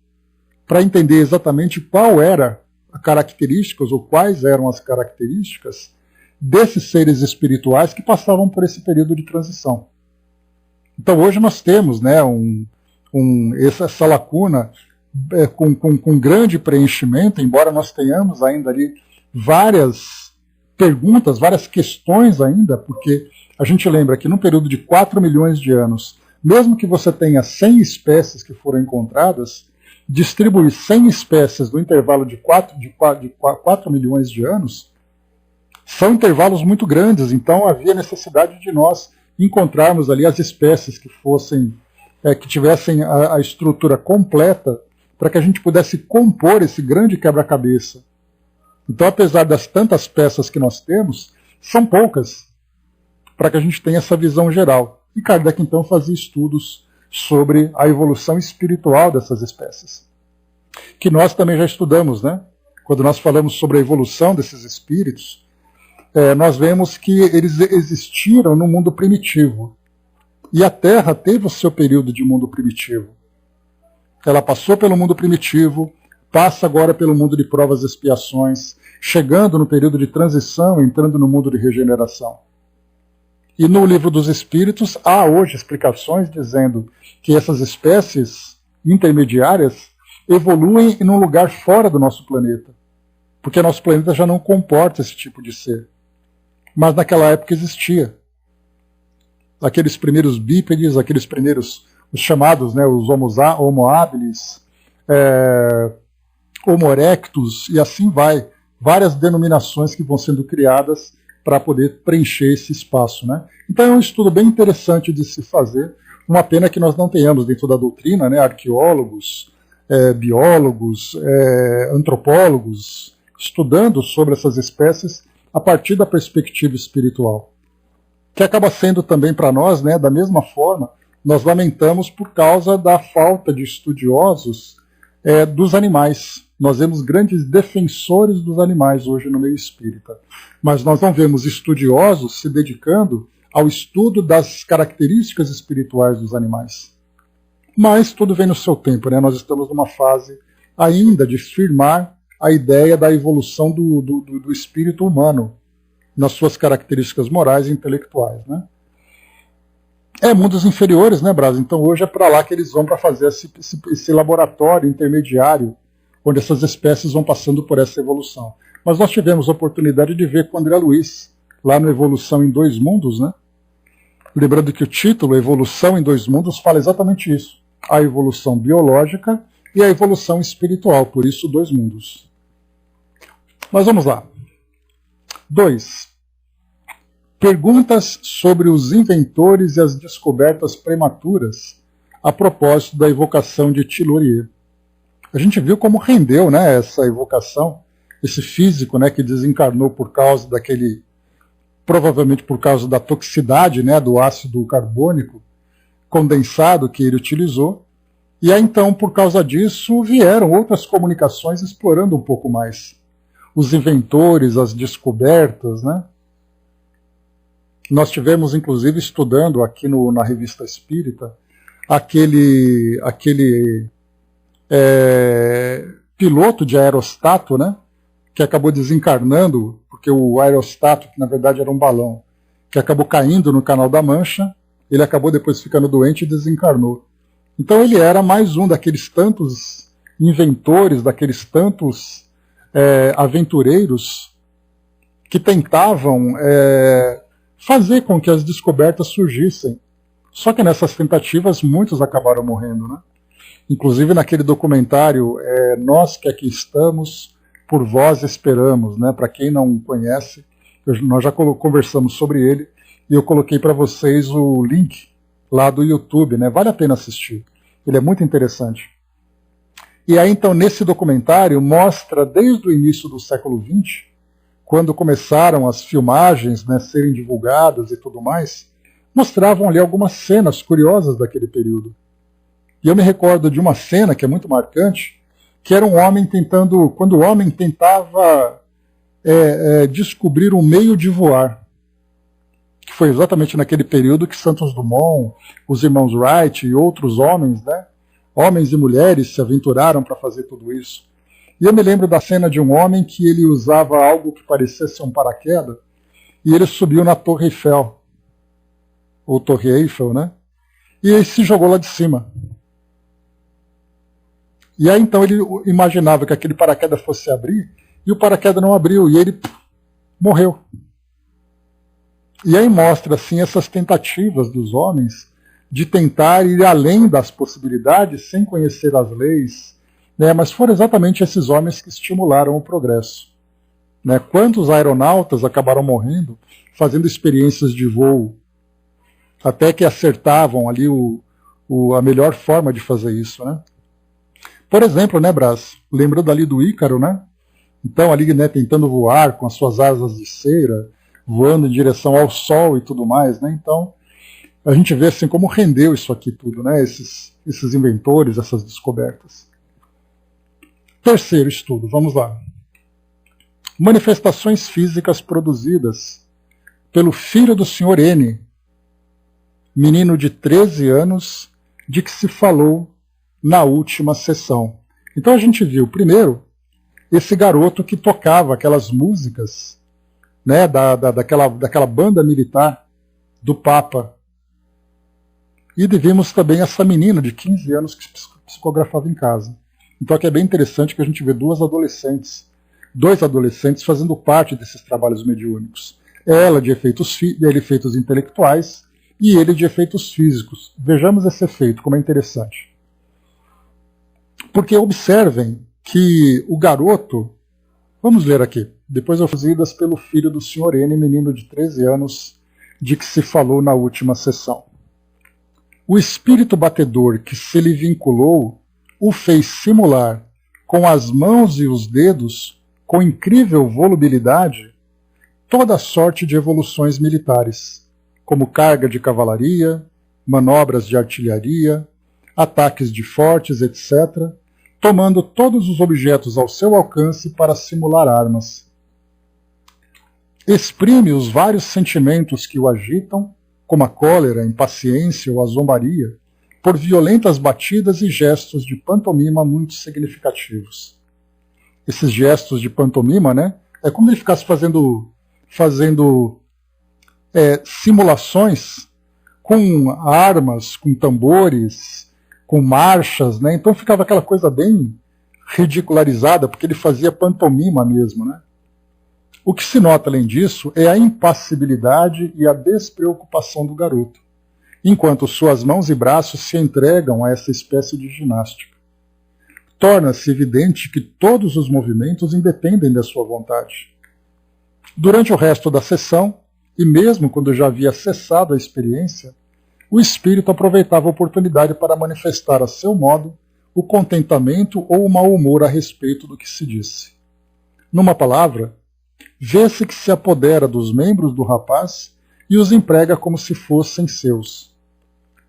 para entender exatamente qual era a características, ou quais eram as características desses seres espirituais que passavam por esse período de transição. Então hoje nós temos, né, essa lacuna com grande preenchimento, embora nós tenhamos ainda ali várias perguntas, várias questões ainda, porque a gente lembra que num período de 4 milhões de anos, mesmo que você tenha 100 espécies que foram encontradas, distribuir 100 espécies no intervalo de 4 milhões de anos são intervalos muito grandes, então havia necessidade de nós encontrarmos ali as espécies que fossem, que tivessem a estrutura completa para que a gente pudesse compor esse grande quebra-cabeça. Então, apesar das tantas peças que nós temos, são poucas para que a gente tenha essa visão geral. E Kardec, então, fazia estudos sobre a evolução espiritual dessas espécies, que nós também já estudamos, né? Quando nós falamos sobre a evolução desses espíritos, nós vemos que eles existiram no mundo primitivo. E a Terra teve o seu período de mundo primitivo. Ela passou pelo mundo primitivo, passa agora pelo mundo de provas e expiações, chegando no período de transição, entrando no mundo de regeneração. E no Livro dos Espíritos há hoje explicações dizendo que essas espécies intermediárias evoluem em um lugar fora do nosso planeta, porque nosso planeta já não comporta esse tipo de ser. Mas naquela época existia. Aqueles primeiros bípedes, aqueles primeiros, os chamados, né, os Homo habilis, Homo erectus, e assim vai. Várias denominações que vão sendo criadas para poder preencher esse espaço, né? Então é um estudo bem interessante de se fazer. Uma pena que nós não tenhamos dentro da doutrina, né, arqueólogos, biólogos, antropólogos, estudando sobre essas espécies a partir da perspectiva espiritual. Que acaba sendo também para nós, né, da mesma forma, nós lamentamos por causa da falta de estudiosos dos animais. Nós vemos grandes defensores dos animais hoje no meio espírita, mas nós não vemos estudiosos se dedicando ao estudo das características espirituais dos animais. Mas tudo vem no seu tempo, né? Nós estamos numa fase ainda de firmar a ideia da evolução do espírito humano nas suas características morais e intelectuais, né? Mundos inferiores, né, Brás? Então hoje é para lá que eles vão para fazer esse laboratório intermediário, onde essas espécies vão passando por essa evolução. Mas nós tivemos a oportunidade de ver com André Luiz, lá no Evolução em Dois Mundos, né? Lembrando que o título, Evolução em Dois Mundos, fala exatamente isso. A evolução biológica e a evolução espiritual, por isso dois mundos. Mas vamos lá. 2. Perguntas sobre os inventores e as descobertas prematuras a propósito da evocação de Thilorier. A gente viu como rendeu, né, essa evocação, esse físico, né, que desencarnou por causa daquele, provavelmente por causa da toxicidade, né, do ácido carbônico condensado que ele utilizou. E aí então, por causa disso, vieram outras comunicações explorando um pouco mais os inventores, as descobertas, né? Nós tivemos, inclusive, estudando aqui na Revista Espírita, aquele piloto de aerostato, né, que acabou desencarnando, porque o aerostato, que na verdade era um balão, que acabou caindo no Canal da Mancha, ele acabou depois ficando doente e desencarnou. Então ele era mais um daqueles tantos inventores, daqueles tantos aventureiros que tentavam fazer com que as descobertas surgissem. Só que nessas tentativas muitos acabaram morrendo, né? Inclusive naquele documentário Nós que Aqui Estamos, Por Vós Esperamos, né? Para quem não conhece, nós já conversamos sobre ele e eu coloquei para vocês o link lá do YouTube, né? Vale a pena assistir, ele é muito interessante. E aí então nesse documentário mostra desde o início do século XX, quando começaram as filmagens, né, serem divulgadas e tudo mais, mostravam ali algumas cenas curiosas daquele período. E eu me recordo de uma cena que é muito marcante, que era um homem tentando, quando o homem tentava descobrir um meio de voar, que foi exatamente naquele período que Santos Dumont, os irmãos Wright e outros homens, né, homens e mulheres se aventuraram para fazer tudo isso. E eu me lembro da cena de um homem que ele usava algo que parecia ser um paraquedas, e ele subiu na Torre Eiffel, ou Torre Eiffel, né? E ele se jogou lá de cima. E aí então ele imaginava que aquele paraquedas fosse abrir, e o paraquedas não abriu, e ele morreu. E aí mostra assim essas tentativas dos homens de tentar ir além das possibilidades sem conhecer as leis, né? Mas foram exatamente esses homens que estimularam o progresso. Né? Quantos aeronautas acabaram morrendo fazendo experiências de voo, até que acertavam ali a melhor forma de fazer isso, né? Por exemplo, né, Brás? Lembrando ali do Ícaro, né? Então ali, né, tentando voar com as suas asas de cera, voando em direção ao sol e tudo mais, né? Então a gente vê assim como rendeu isso aqui tudo, né? Esses inventores, essas descobertas. Terceiro estudo, vamos lá. Manifestações físicas produzidas pelo filho do Sr. N, menino de 13 anos, de que se falou na última sessão. Então a gente viu, primeiro, esse garoto que tocava aquelas músicas, né, daquela banda militar do Papa. E vimos também essa menina de 15 anos que psicografava em casa. Então aqui é bem interessante que a gente vê dois adolescentes fazendo parte desses trabalhos mediúnicos. Ela de efeitos intelectuais e ele de efeitos físicos. Vejamos esse efeito, como é interessante. Porque observem que o garoto, vamos ler aqui, depois produzidas pelo filho do Sr. N, menino de 13 anos, de que se falou na última sessão. O espírito batedor que se lhe vinculou o fez simular com as mãos e os dedos, com incrível volubilidade, toda sorte de evoluções militares, como carga de cavalaria, manobras de artilharia, ataques de fortes, etc., tomando todos os objetos ao seu alcance para simular armas. Exprime os vários sentimentos que o agitam, como a cólera, a impaciência ou a zombaria, por violentas batidas e gestos de pantomima muito significativos. Esses gestos de pantomima, né, é como ele ficasse fazendo simulações com armas, com tambores, com marchas, né? Então ficava aquela coisa bem ridicularizada, porque ele fazia pantomima mesmo, né? O que se nota além disso é a impassibilidade e a despreocupação do garoto, enquanto suas mãos e braços se entregam a essa espécie de ginástica. Torna-se evidente que todos os movimentos independem da sua vontade. Durante o resto da sessão, e mesmo quando já havia cessado a experiência, o espírito aproveitava a oportunidade para manifestar a seu modo o contentamento ou o mau humor a respeito do que se disse. Numa palavra, vê-se que se apodera dos membros do rapaz e os emprega como se fossem seus.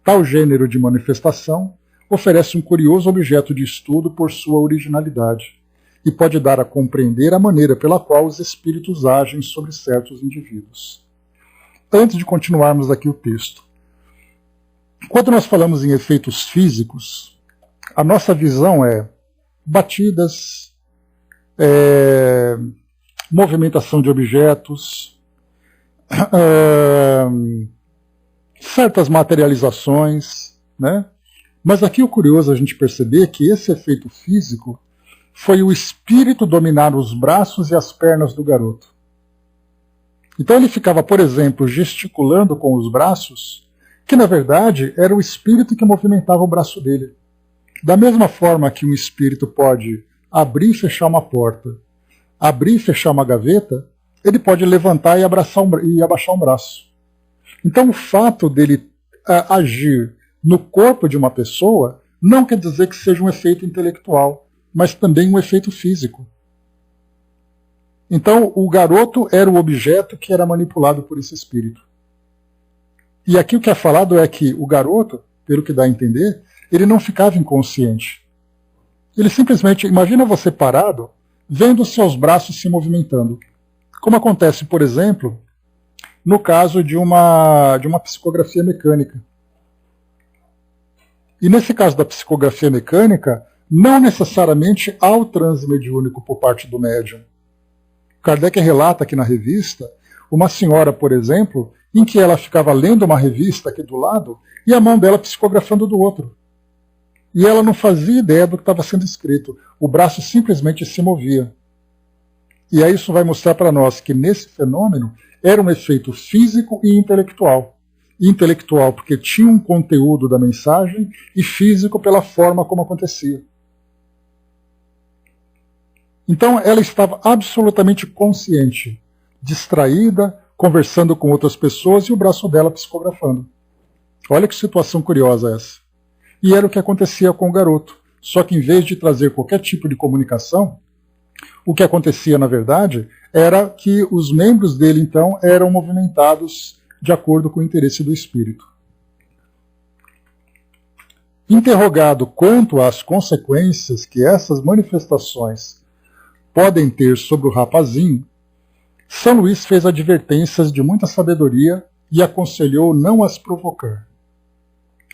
Tal gênero de manifestação oferece um curioso objeto de estudo por sua originalidade e pode dar a compreender a maneira pela qual os espíritos agem sobre certos indivíduos. Antes de continuarmos aqui o texto, quando nós falamos em efeitos físicos, a nossa visão é batidas, movimentação de objetos, certas materializações, né? Mas aqui o curioso a gente perceber que esse efeito físico foi o espírito dominar os braços e as pernas do garoto. Então ele ficava, por exemplo, gesticulando com os braços, que na verdade era o espírito que movimentava o braço dele. Da mesma forma que um espírito pode abrir e fechar uma porta, abrir e fechar uma gaveta, ele pode levantar e abaixar um braço. Então o fato dele agir no corpo de uma pessoa não quer dizer que seja um efeito intelectual, mas também um efeito físico. Então o garoto era o objeto que era manipulado por esse espírito. E aqui o que é falado é que o garoto, pelo que dá a entender, ele não ficava inconsciente. Ele simplesmente, imagina você parado, vendo os seus braços se movimentando. Como acontece, por exemplo, no caso de uma psicografia mecânica. E nesse caso da psicografia mecânica, não necessariamente há o transe mediúnico por parte do médium. Kardec relata aqui na revista uma senhora, por exemplo, em que ela ficava lendo uma revista aqui do lado e a mão dela psicografando do outro. e ela não fazia ideia do que estava sendo escrito. O braço simplesmente se movia. E aí isso vai mostrar para nós que nesse fenômeno era um efeito físico e intelectual. Intelectual porque tinha um conteúdo da mensagem e físico pela forma como acontecia. Então ela estava absolutamente consciente, distraída, conversando com outras pessoas e o braço dela psicografando. Olha que situação curiosa essa. E era o que acontecia com o garoto. Só que em vez de trazer qualquer tipo de comunicação, o que acontecia na verdade era que os membros dele então eram movimentados de acordo com o interesse do espírito. Interrogado quanto às consequências que essas manifestações podem ter sobre o rapazinho, São Luís fez advertências de muita sabedoria e aconselhou não as provocar.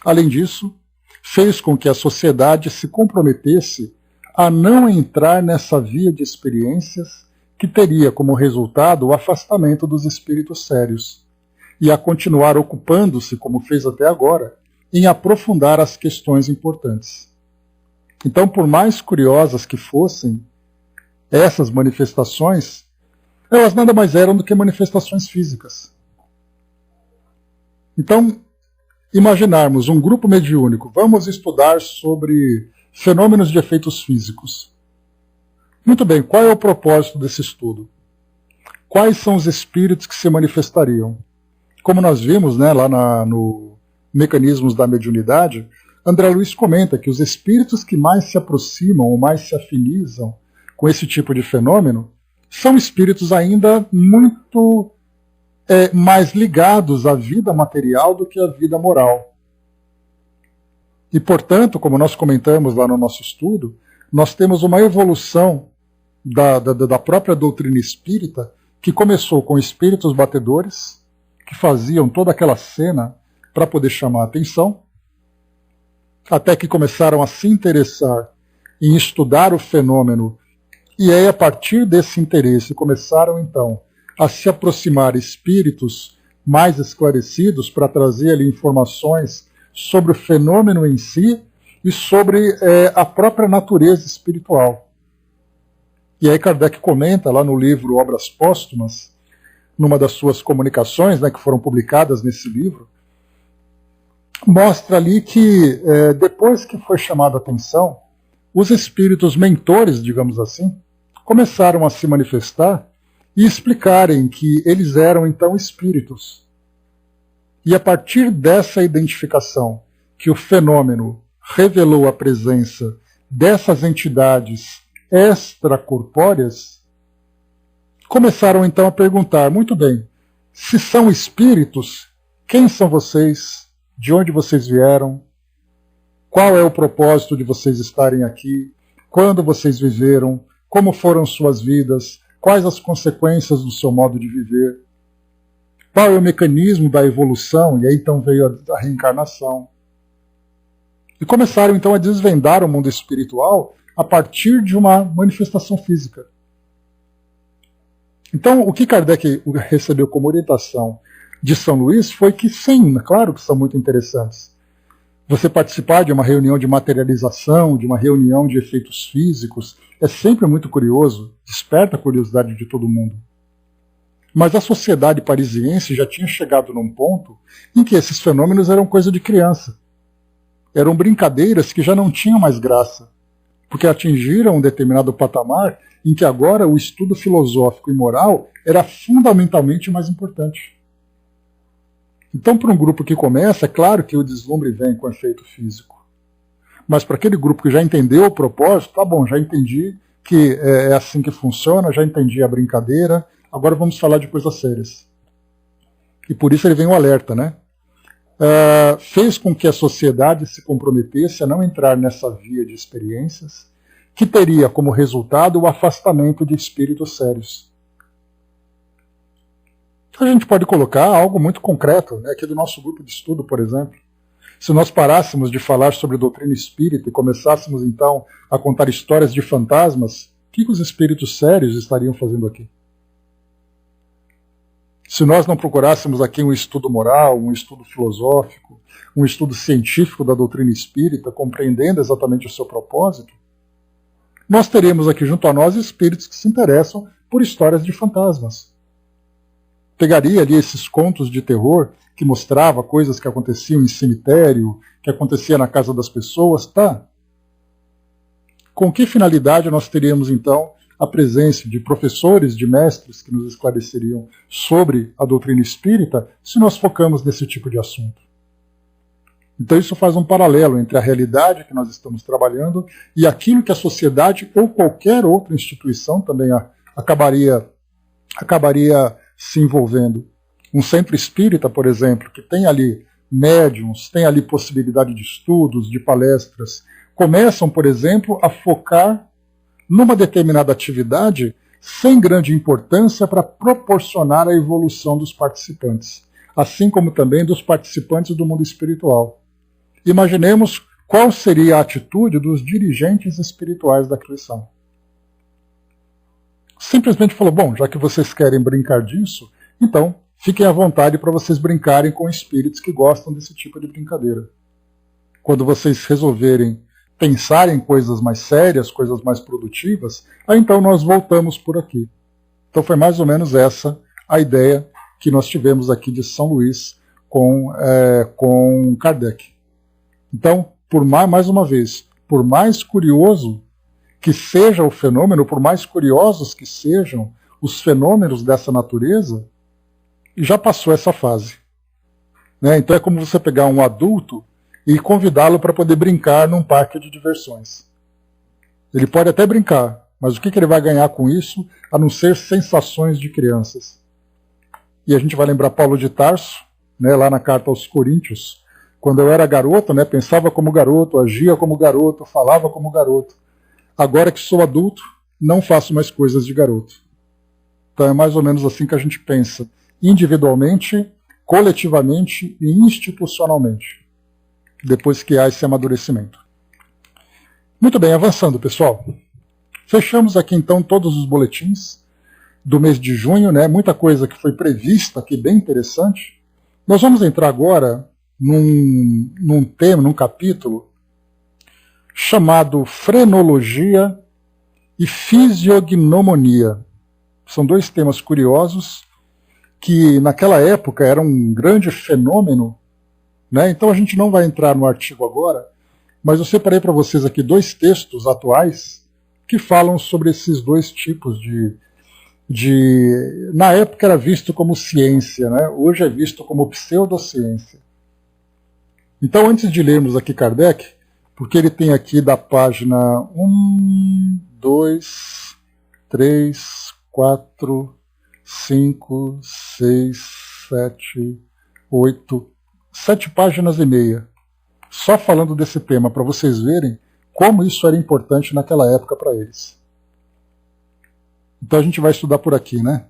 Além disso, fez com que a sociedade se comprometesse a não entrar nessa via de experiências que teria como resultado o afastamento dos espíritos sérios, e a continuar ocupando-se, como fez até agora, em aprofundar as questões importantes. Então, por mais curiosas que fossem essas manifestações, elas nada mais eram do que manifestações físicas. Então, imaginarmos um grupo mediúnico, vamos estudar sobre fenômenos de efeitos físicos. Muito bem, qual é o propósito desse estudo? Quais são os espíritos que se manifestariam? Como nós vimos, né, lá no Mecanismos da Mediunidade, André Luiz comenta que os espíritos que mais se aproximam ou mais se afinizam com esse tipo de fenômeno são espíritos ainda muito mais ligados à vida material do que à vida moral. E, portanto, como nós comentamos lá no nosso estudo, nós temos uma evolução da própria doutrina espírita que começou com espíritos batedores, que faziam toda aquela cena para poder chamar a atenção, até que começaram a se interessar em estudar o fenômeno, e aí a partir desse interesse começaram então a se aproximar espíritos mais esclarecidos para trazer ali informações sobre o fenômeno em si e sobre a própria natureza espiritual. E aí Kardec comenta lá no livro Obras Póstumas, numa das suas comunicações, né, que foram publicadas nesse livro, mostra ali que depois que foi chamada a atenção, os espíritos mentores, digamos assim, começaram a se manifestar e explicarem que eles eram então espíritos. E a partir dessa identificação que o fenômeno revelou a presença dessas entidades extracorpóreas, começaram então a perguntar, muito bem, se são espíritos, quem são vocês? De onde vocês vieram? Qual é o propósito de vocês estarem aqui? Quando vocês viveram? Como foram suas vidas? Quais as consequências do seu modo de viver? Qual é o mecanismo da evolução? E aí então veio a reencarnação. E começaram então a desvendar o mundo espiritual a partir de uma manifestação física. Então, o que Kardec recebeu como orientação de São Luís foi que sim, claro que são muito interessantes. Você participar de uma reunião de materialização, de uma reunião de efeitos físicos, é sempre muito curioso, desperta a curiosidade de todo mundo. Mas a sociedade parisiense já tinha chegado num ponto em que esses fenômenos eram coisa de criança. Eram brincadeiras que já não tinham mais graça, porque atingiram um determinado patamar em que agora o estudo filosófico e moral era fundamentalmente mais importante. Então, para um grupo que começa, é claro que o deslumbre vem com efeito físico. Mas para aquele grupo que já entendeu o propósito, tá bom, já entendi que é assim que funciona, já entendi a brincadeira, agora vamos falar de coisas sérias. E por isso ele vem o alerta, né? Fez com que a sociedade se comprometesse a não entrar nessa via de experiências, que teria como resultado o afastamento de espíritos sérios. A gente pode colocar algo muito concreto, né, aqui do nosso grupo de estudo, por exemplo. Se nós parássemos de falar sobre doutrina espírita e começássemos então a contar histórias de fantasmas, o que os espíritos sérios estariam fazendo aqui? se nós não procurássemos aqui um estudo moral, um estudo filosófico, um estudo científico da doutrina espírita, compreendendo exatamente o seu propósito, nós teríamos aqui junto a nós espíritos que se interessam por histórias de fantasmas. Pegaria ali esses contos de terror que mostrava coisas que aconteciam em cemitério, que acontecia na casa das pessoas, tá? Com que finalidade nós teríamos então a presença de professores, de mestres que nos esclareceriam sobre a doutrina espírita se nós focamos nesse tipo de assunto? Então isso faz um paralelo entre a realidade que nós estamos trabalhando e aquilo que a sociedade ou qualquer outra instituição também acabaria se envolvendo. Um centro espírita, por exemplo, que tem ali médiums, tem ali possibilidade de estudos, de palestras, começam, por exemplo, a focar numa determinada atividade sem grande importância para proporcionar a evolução dos participantes, assim como também dos participantes do mundo espiritual. Imaginemos qual seria a atitude dos dirigentes espirituais da instituição. Simplesmente falou, bom, já que vocês querem brincar disso, então fiquem à vontade para vocês brincarem com espíritos que gostam desse tipo de brincadeira. Quando vocês resolverem pensar em coisas mais sérias, coisas mais produtivas, aí então nós voltamos por aqui. Então foi mais ou menos essa a ideia que nós tivemos aqui de São Luís com Kardec. Então, mais uma vez, por mais curioso que seja o fenômeno, por mais curiosos que sejam os fenômenos dessa natureza, já passou essa fase. Né? Então é como você pegar um adulto e convidá-lo para poder brincar num parque de diversões. Ele pode até brincar, mas o que ele vai ganhar com isso, a não ser sensações de crianças? E a gente vai lembrar Paulo de Tarso, né, lá na carta aos Coríntios, quando eu era garoto, né, pensava como garoto, agia como garoto, falava como garoto. Agora que sou adulto, não faço mais coisas de garoto. Então é mais ou menos assim que a gente pensa, individualmente, coletivamente e institucionalmente, depois que há esse amadurecimento. Muito bem, avançando, pessoal. Fechamos aqui então todos os boletins do mês de junho, né? Muita coisa que foi prevista aqui, bem interessante. Nós vamos entrar agora num tema, num capítulo chamado Frenologia e Fisiognomonia. São dois temas curiosos que naquela época eram um grande fenômeno, né? Então a gente não vai entrar no artigo agora, mas eu separei para vocês aqui dois textos atuais que falam sobre esses dois tipos na época era visto como ciência, né? Hoje é visto como pseudociência. Então, antes de lermos aqui Kardec, porque ele tem aqui da página 1, 2, 3, 4, 5, 6, 7, 8, 7 páginas e meia, só falando desse tema, para vocês verem como isso era importante naquela época para eles. Então a gente vai estudar por aqui, né?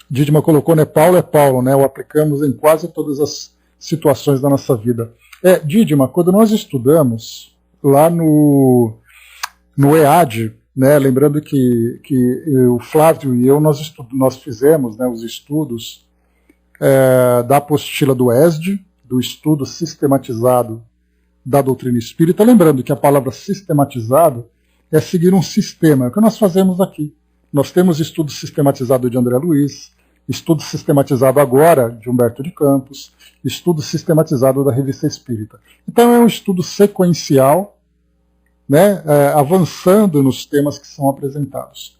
Dídima colocou, né? Paulo é Paulo, né? O aplicamos em quase todas as situações da nossa vida. Dídima, quando nós estudamos lá no EAD, né? Lembrando que o Flávio e eu, nós fizemos, né, os estudos da apostila do ESD, do estudo sistematizado da doutrina espírita. Lembrando que a palavra sistematizado é seguir um sistema, é o que nós fazemos aqui. Nós temos estudo sistematizado de André Luiz, estudo sistematizado agora de Humberto de Campos, estudo sistematizado da Revista Espírita. Então é um estudo sequencial, né, avançando nos temas que são apresentados.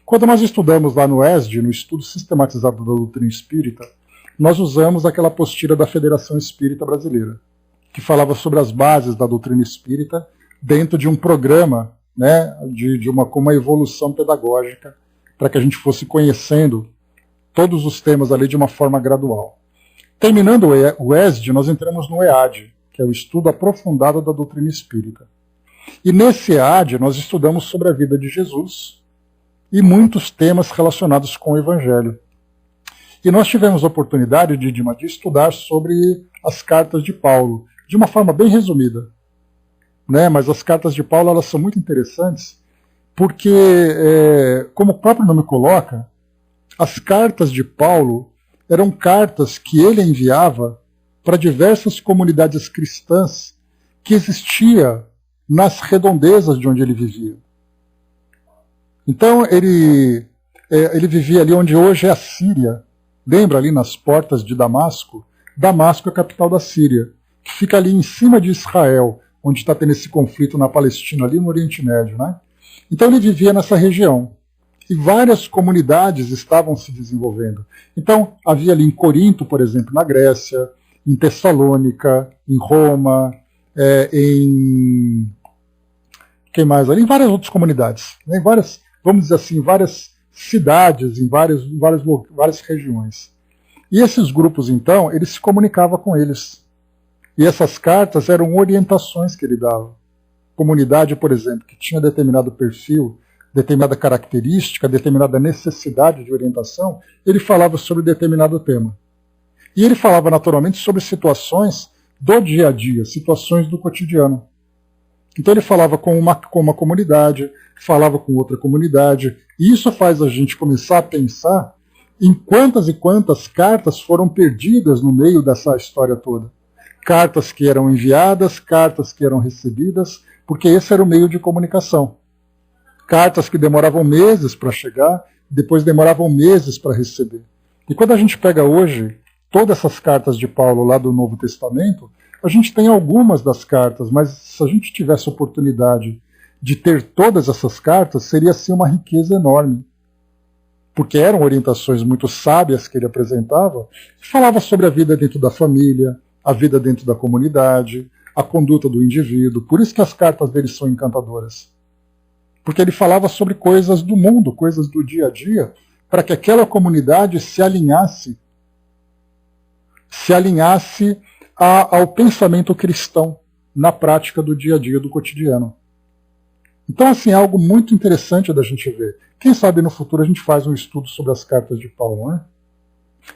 Quando nós estudamos lá no ESD, no estudo sistematizado da doutrina espírita, nós usamos aquela apostila da Federação Espírita Brasileira, que falava sobre as bases da doutrina espírita dentro de um programa, né, com uma evolução pedagógica, para que a gente fosse conhecendo todos os temas ali de uma forma gradual. Terminando o ESD, nós entramos no EAD, que é o estudo aprofundado da doutrina espírita. E nesse EAD nós estudamos sobre a vida de Jesus e muitos temas relacionados com o Evangelho. E nós tivemos a oportunidade, Dídima, de estudar sobre as cartas de Paulo, de uma forma bem resumida. Né? Mas as cartas de Paulo, elas são muito interessantes, porque, como o próprio nome coloca, as cartas de Paulo eram cartas que ele enviava para diversas comunidades cristãs que existia nas redondezas de onde ele vivia. Então ele vivia ali onde hoje é a Síria. Lembra ali nas portas de Damasco? Damasco é a capital da Síria, que fica ali em cima de Israel, onde está tendo esse conflito na Palestina, ali no Oriente Médio, né? Então ele vivia nessa região. E várias comunidades estavam se desenvolvendo. Então havia ali em Corinto, por exemplo, na Grécia, em Tessalônica, em Roma, quem mais ali? Em várias outras comunidades, né? Em várias, vamos dizer assim, várias cidades, em várias regiões. E esses grupos, então, ele se comunicava com eles. E essas cartas eram orientações que ele dava. Comunidade, por exemplo, que tinha determinado perfil, determinada característica, determinada necessidade de orientação, ele falava sobre determinado tema. E ele falava naturalmente sobre situações do dia a dia, situações do cotidiano. Então ele falava com uma comunidade, falava com outra comunidade, e isso faz a gente começar a pensar em quantas e quantas cartas foram perdidas no meio dessa história toda. Cartas que eram enviadas, cartas que eram recebidas, porque esse era o meio de comunicação. Cartas que demoravam meses para chegar, depois demoravam meses para receber. E quando a gente pega hoje todas essas cartas de Paulo lá do Novo Testamento, a gente tem algumas das cartas, mas se a gente tivesse oportunidade de ter todas essas cartas, seria assim uma riqueza enorme. Porque eram orientações muito sábias que ele apresentava, falava sobre a vida dentro da família, a vida dentro da comunidade, a conduta do indivíduo. Por isso que as cartas dele são encantadoras. Porque ele falava sobre coisas do mundo, coisas do dia a dia, para que aquela comunidade se alinhasse ao pensamento cristão na prática do dia a dia, do cotidiano. Então, assim, é algo muito interessante da gente ver. Quem sabe no futuro a gente faz um estudo sobre as cartas de Paulo, né?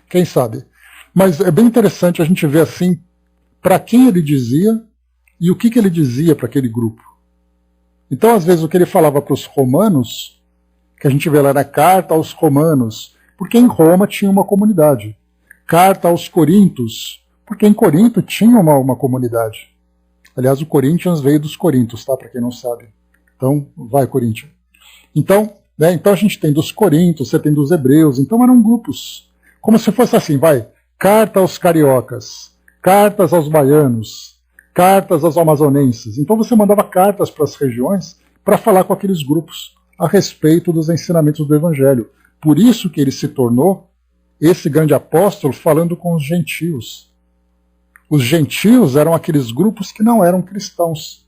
Quem sabe? Mas é bem interessante a gente ver, assim, para quem ele dizia e o que ele dizia para aquele grupo. Então, às vezes, o que ele falava para os romanos, que a gente vê lá na carta aos romanos, porque em Roma tinha uma comunidade. Carta aos coríntios, porque em Corinto tinha uma comunidade. Aliás, o Corinthians veio dos coríntios, tá? Para quem não sabe. Então, vai Corinthians. Então a gente tem dos coríntios, você tem dos hebreus, então eram grupos. Como se fosse assim, carta aos cariocas, cartas aos baianos, cartas aos amazonenses. Então você mandava cartas para as regiões para falar com aqueles grupos a respeito dos ensinamentos do Evangelho. Por isso que ele se tornou esse grande apóstolo falando com os gentios. Os gentios eram aqueles grupos que não eram cristãos,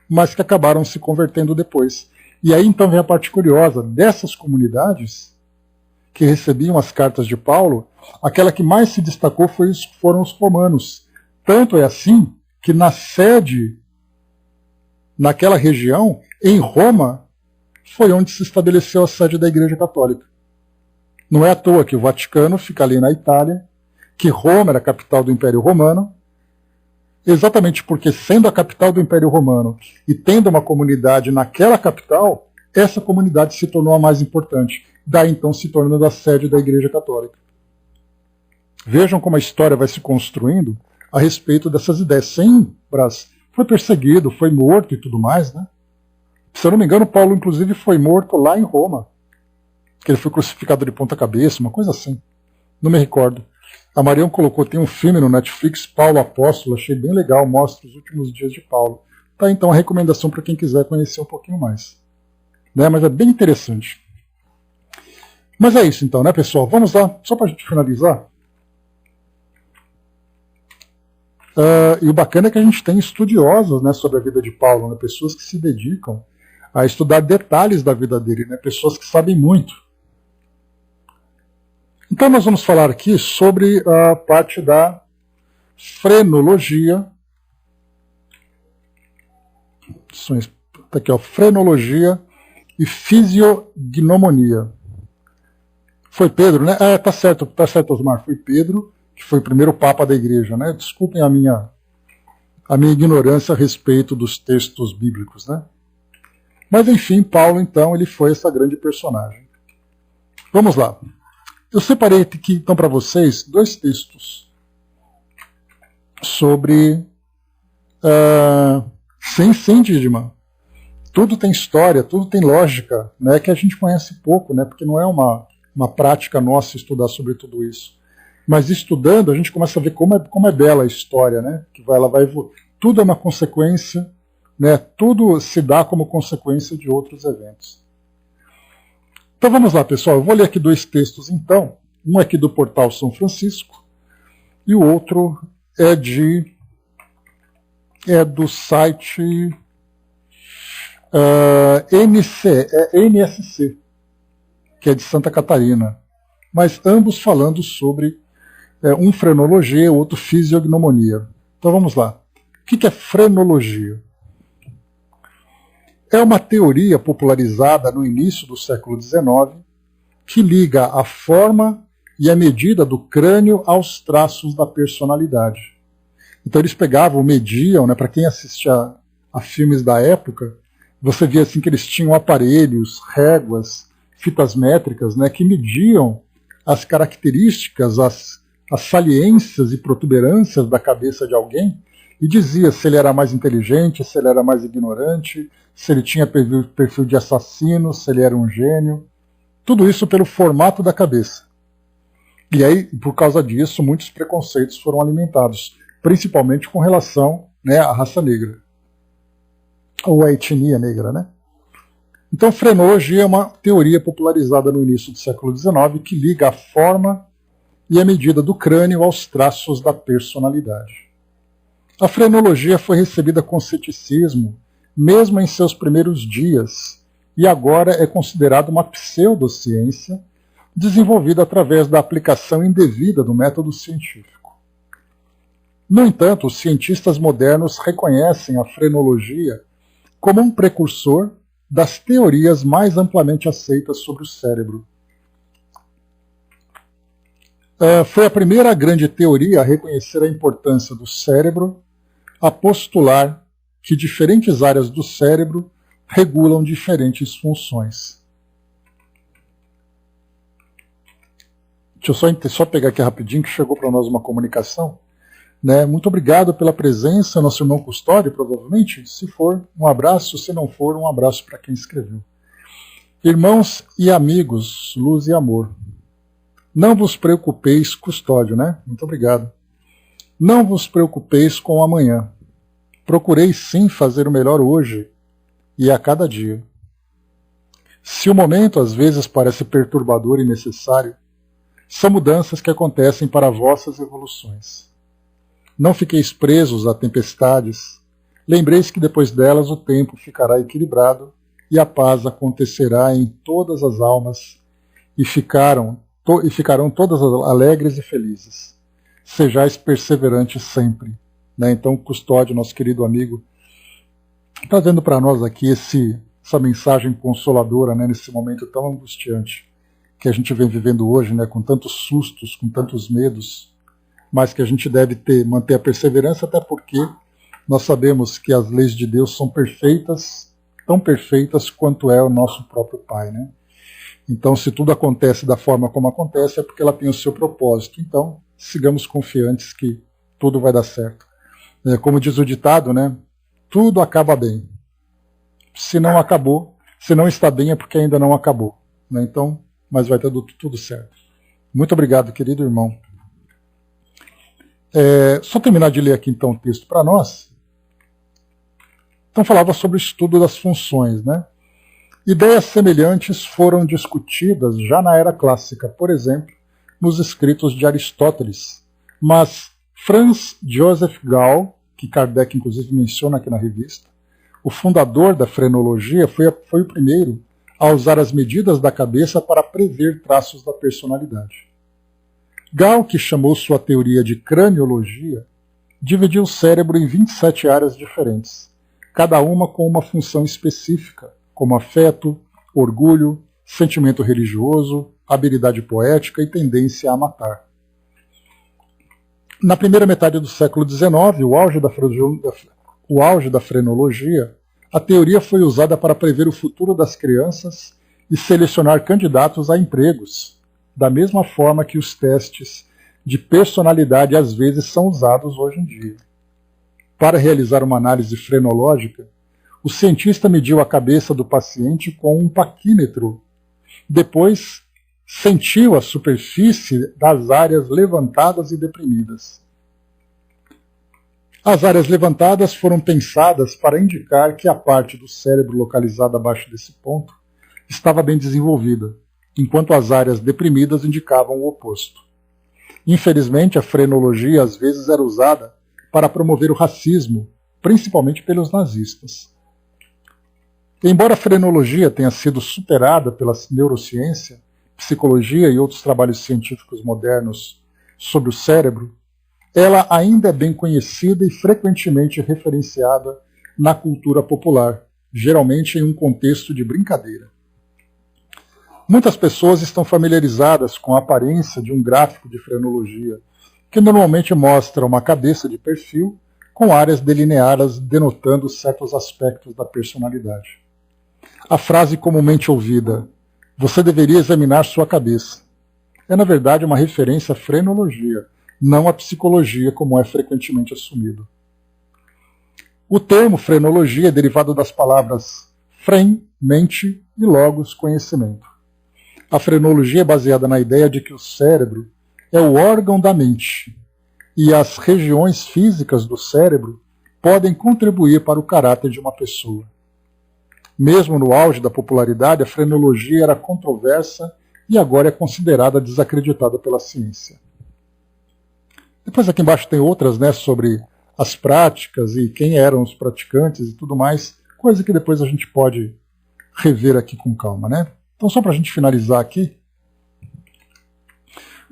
mas que acabaram se convertendo depois. E aí então vem a parte curiosa, dessas comunidades que recebiam as cartas de Paulo, aquela que mais se destacou foram os romanos. Tanto é assim que na sede, naquela região, em Roma, foi onde se estabeleceu a sede da Igreja Católica. Não é à toa que o Vaticano fica ali na Itália, que Roma era a capital do Império Romano, exatamente porque, sendo a capital do Império Romano e tendo uma comunidade naquela capital, essa comunidade se tornou a mais importante. Daí então se tornando a sede da Igreja Católica. Vejam como a história vai se construindo a respeito dessas ideias. Sim, Brás foi perseguido, foi morto e tudo mais, né? Se eu não me engano, Paulo inclusive foi morto lá em Roma, que ele foi crucificado de ponta cabeça, uma coisa assim. Não me recordo. A Marião colocou, tem um filme no Netflix, Paulo Apóstolo, achei bem legal, mostra os últimos dias de Paulo. Tá, então a recomendação para quem quiser conhecer um pouquinho mais. Né? Mas é bem interessante. Mas é isso então, né, pessoal? Vamos lá, só para a gente finalizar. E o bacana é que a gente tem estudiosos, né, sobre a vida de Paulo, né, pessoas que se dedicam a estudar detalhes da vida dele, né, pessoas que sabem muito. Então nós vamos falar aqui sobre a parte da frenologia. Tá aqui, ó, frenologia e fisiognomonia. Foi Pedro, né? Tá certo, Osmar. Foi Pedro, que foi o primeiro papa da igreja, né? Desculpem a minha ignorância a respeito dos textos bíblicos, né? Mas enfim, Paulo, então, ele foi essa grande personagem. Vamos lá. Eu separei aqui, então, para vocês, 2 textos sobre... Sim, Didima. Tudo tem história, tudo tem lógica, né, que a gente conhece pouco, né, porque não é uma prática nossa estudar sobre tudo isso. Mas estudando, a gente começa a ver como é bela a história, né, que ela vai evoluir. Tudo é uma consequência, né, tudo se dá como consequência de outros eventos. Então vamos lá, pessoal. Eu vou ler aqui 2 textos, então. Um aqui do Portal São Francisco e o outro é do site NSC, que é de Santa Catarina. Mas ambos falando sobre um frenologia, o outro fisiognomonia. Então vamos lá. O que é frenologia? É uma teoria popularizada no início do século XIX que liga a forma e a medida do crânio aos traços da personalidade. Então eles pegavam, mediam, né, para quem assistia a filmes da época, você via assim que eles tinham aparelhos, réguas, fitas métricas, né, que mediam as características, as saliências e protuberâncias da cabeça de alguém e dizia se ele era mais inteligente, se ele era mais ignorante, se ele tinha perfil de assassino, se ele era um gênio. Tudo isso pelo formato da cabeça. E aí, por causa disso, muitos preconceitos foram alimentados, principalmente com relação, né, à raça negra. Ou à etnia negra, né? Então, frenologia é uma teoria popularizada no início do século XIX que liga a forma e a medida do crânio aos traços da personalidade. A frenologia foi recebida com ceticismo, mesmo em seus primeiros dias, e agora é considerada uma pseudociência desenvolvida através da aplicação indevida do método científico. No entanto, os cientistas modernos reconhecem a frenologia como um precursor das teorias mais amplamente aceitas sobre o cérebro. Foi a primeira grande teoria a reconhecer a importância do cérebro, a postular que diferentes áreas do cérebro regulam diferentes funções. Deixa eu só pegar aqui rapidinho que chegou para nós uma comunicação. Né? Muito obrigado pela presença, nosso irmão Custódio, provavelmente. Se for, um abraço. Se não for, um abraço para quem escreveu. Irmãos e amigos, luz e amor. Não vos preocupeis, Custódio, né? Muito obrigado. Não vos preocupeis com o amanhã. Procurei sim fazer o melhor hoje e a cada dia. Se o momento às vezes parece perturbador e necessário, são mudanças que acontecem para vossas evoluções. Não fiqueis presos a tempestades, lembreis que depois delas o tempo ficará equilibrado e a paz acontecerá em todas as almas e ficarão todas alegres e felizes. Sejais perseverantes sempre. Né? Então, Custódio, nosso querido amigo, está dando para nós aqui essa mensagem consoladora, né, nesse momento tão angustiante que a gente vem vivendo hoje, né, com tantos sustos, com tantos medos, mas que a gente deve manter a perseverança, até porque nós sabemos que as leis de Deus são perfeitas, tão perfeitas quanto é o nosso próprio Pai. Né? Então, se tudo acontece da forma como acontece, é porque ela tem o seu propósito. Então, sigamos confiantes que tudo vai dar certo. Como diz o ditado, né? Tudo acaba bem. Se não acabou, se não está bem é porque ainda não acabou. Né? Então, mas vai ter tudo certo. Muito obrigado, querido irmão. Só terminar de ler aqui então o texto para nós. Então falava sobre o estudo das funções, né? Ideias semelhantes foram discutidas já na era clássica, por exemplo, nos escritos de Aristóteles. Mas Franz Joseph Gall, que Kardec inclusive menciona aqui na revista, o fundador da frenologia, foi o primeiro a usar as medidas da cabeça para prever traços da personalidade. Gall, que chamou sua teoria de craniologia, dividiu o cérebro em 27 áreas diferentes, cada uma com uma função específica, como afeto, orgulho, sentimento religioso, habilidade poética e tendência a matar. Na primeira metade do século XIX, o auge da frenologia, a teoria foi usada para prever o futuro das crianças e selecionar candidatos a empregos, da mesma forma que os testes de personalidade às vezes são usados hoje em dia. Para realizar uma análise frenológica, o cientista mediu a cabeça do paciente com um paquímetro. Depois, sentiu a superfície das áreas levantadas e deprimidas. As áreas levantadas foram pensadas para indicar que a parte do cérebro localizada abaixo desse ponto estava bem desenvolvida, enquanto as áreas deprimidas indicavam o oposto. Infelizmente, a frenologia às vezes era usada para promover o racismo, principalmente pelos nazistas. Embora a frenologia tenha sido superada pela neurociência, psicologia e outros trabalhos científicos modernos sobre o cérebro, ela ainda é bem conhecida e frequentemente referenciada na cultura popular, geralmente em um contexto de brincadeira. Muitas pessoas estão familiarizadas com a aparência de um gráfico de frenologia, que normalmente mostra uma cabeça de perfil com áreas delineadas denotando certos aspectos da personalidade. A frase comumente ouvida, "Você deveria examinar sua cabeça", é na verdade uma referência à frenologia, não à psicologia como é frequentemente assumido. O termo frenologia é derivado das palavras fren, mente, e logos, conhecimento. A frenologia é baseada na ideia de que o cérebro é o órgão da mente e as regiões físicas do cérebro podem contribuir para o caráter de uma pessoa. Mesmo no auge da popularidade, a frenologia era controversa e agora é considerada desacreditada pela ciência. Depois aqui embaixo tem outras, sobre as práticas e quem eram os praticantes e tudo mais, coisa que depois a gente pode rever aqui com calma, Então, só para a gente finalizar aqui,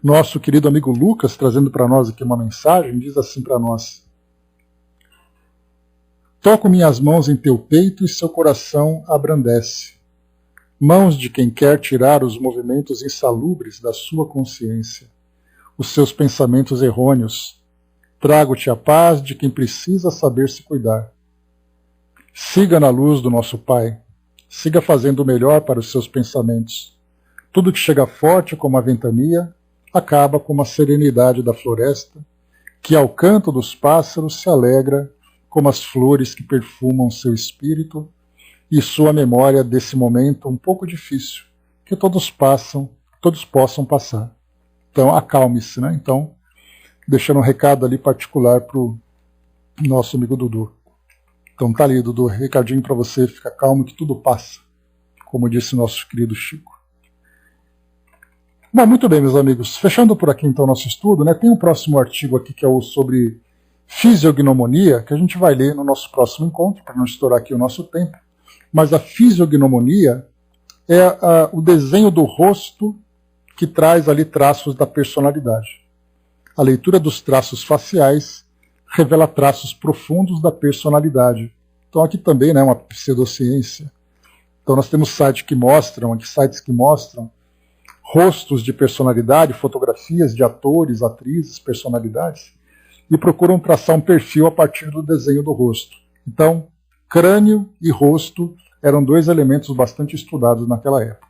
nosso querido amigo Lucas, trazendo para nós aqui uma mensagem, diz assim para nós: "Toco minhas mãos em teu peito e seu coração abrandece. Mãos de quem quer tirar os movimentos insalubres da sua consciência, os seus pensamentos errôneos. Trago-te a paz de quem precisa saber se cuidar. Siga na luz do nosso Pai. Siga fazendo o melhor para os seus pensamentos. Tudo que chega forte como a ventania acaba como a serenidade da floresta, que ao canto dos pássaros se alegra como as flores que perfumam seu espírito e sua memória desse momento um pouco difícil, que todos possam passar. Então, acalme-se, Então, deixando um recado ali particular para o nosso amigo Dudu. Então tá ali, Dudu, recadinho para você, fica calmo que tudo passa, como disse nosso querido Chico. Bom, muito bem, meus amigos, fechando por aqui então o nosso estudo, Tem um próximo artigo aqui que é o sobre fisiognomonia, que a gente vai ler no nosso próximo encontro, para não estourar aqui o nosso tempo, mas a fisiognomonia é o desenho do rosto que traz ali traços da personalidade. A leitura dos traços faciais revela traços profundos da personalidade. Então aqui também é uma pseudociência. Então nós temos sites que mostram rostos de personalidade, fotografias de atores, atrizes, personalidades, e procuram traçar um perfil a partir do desenho do rosto. Então, crânio e rosto eram dois elementos bastante estudados naquela época.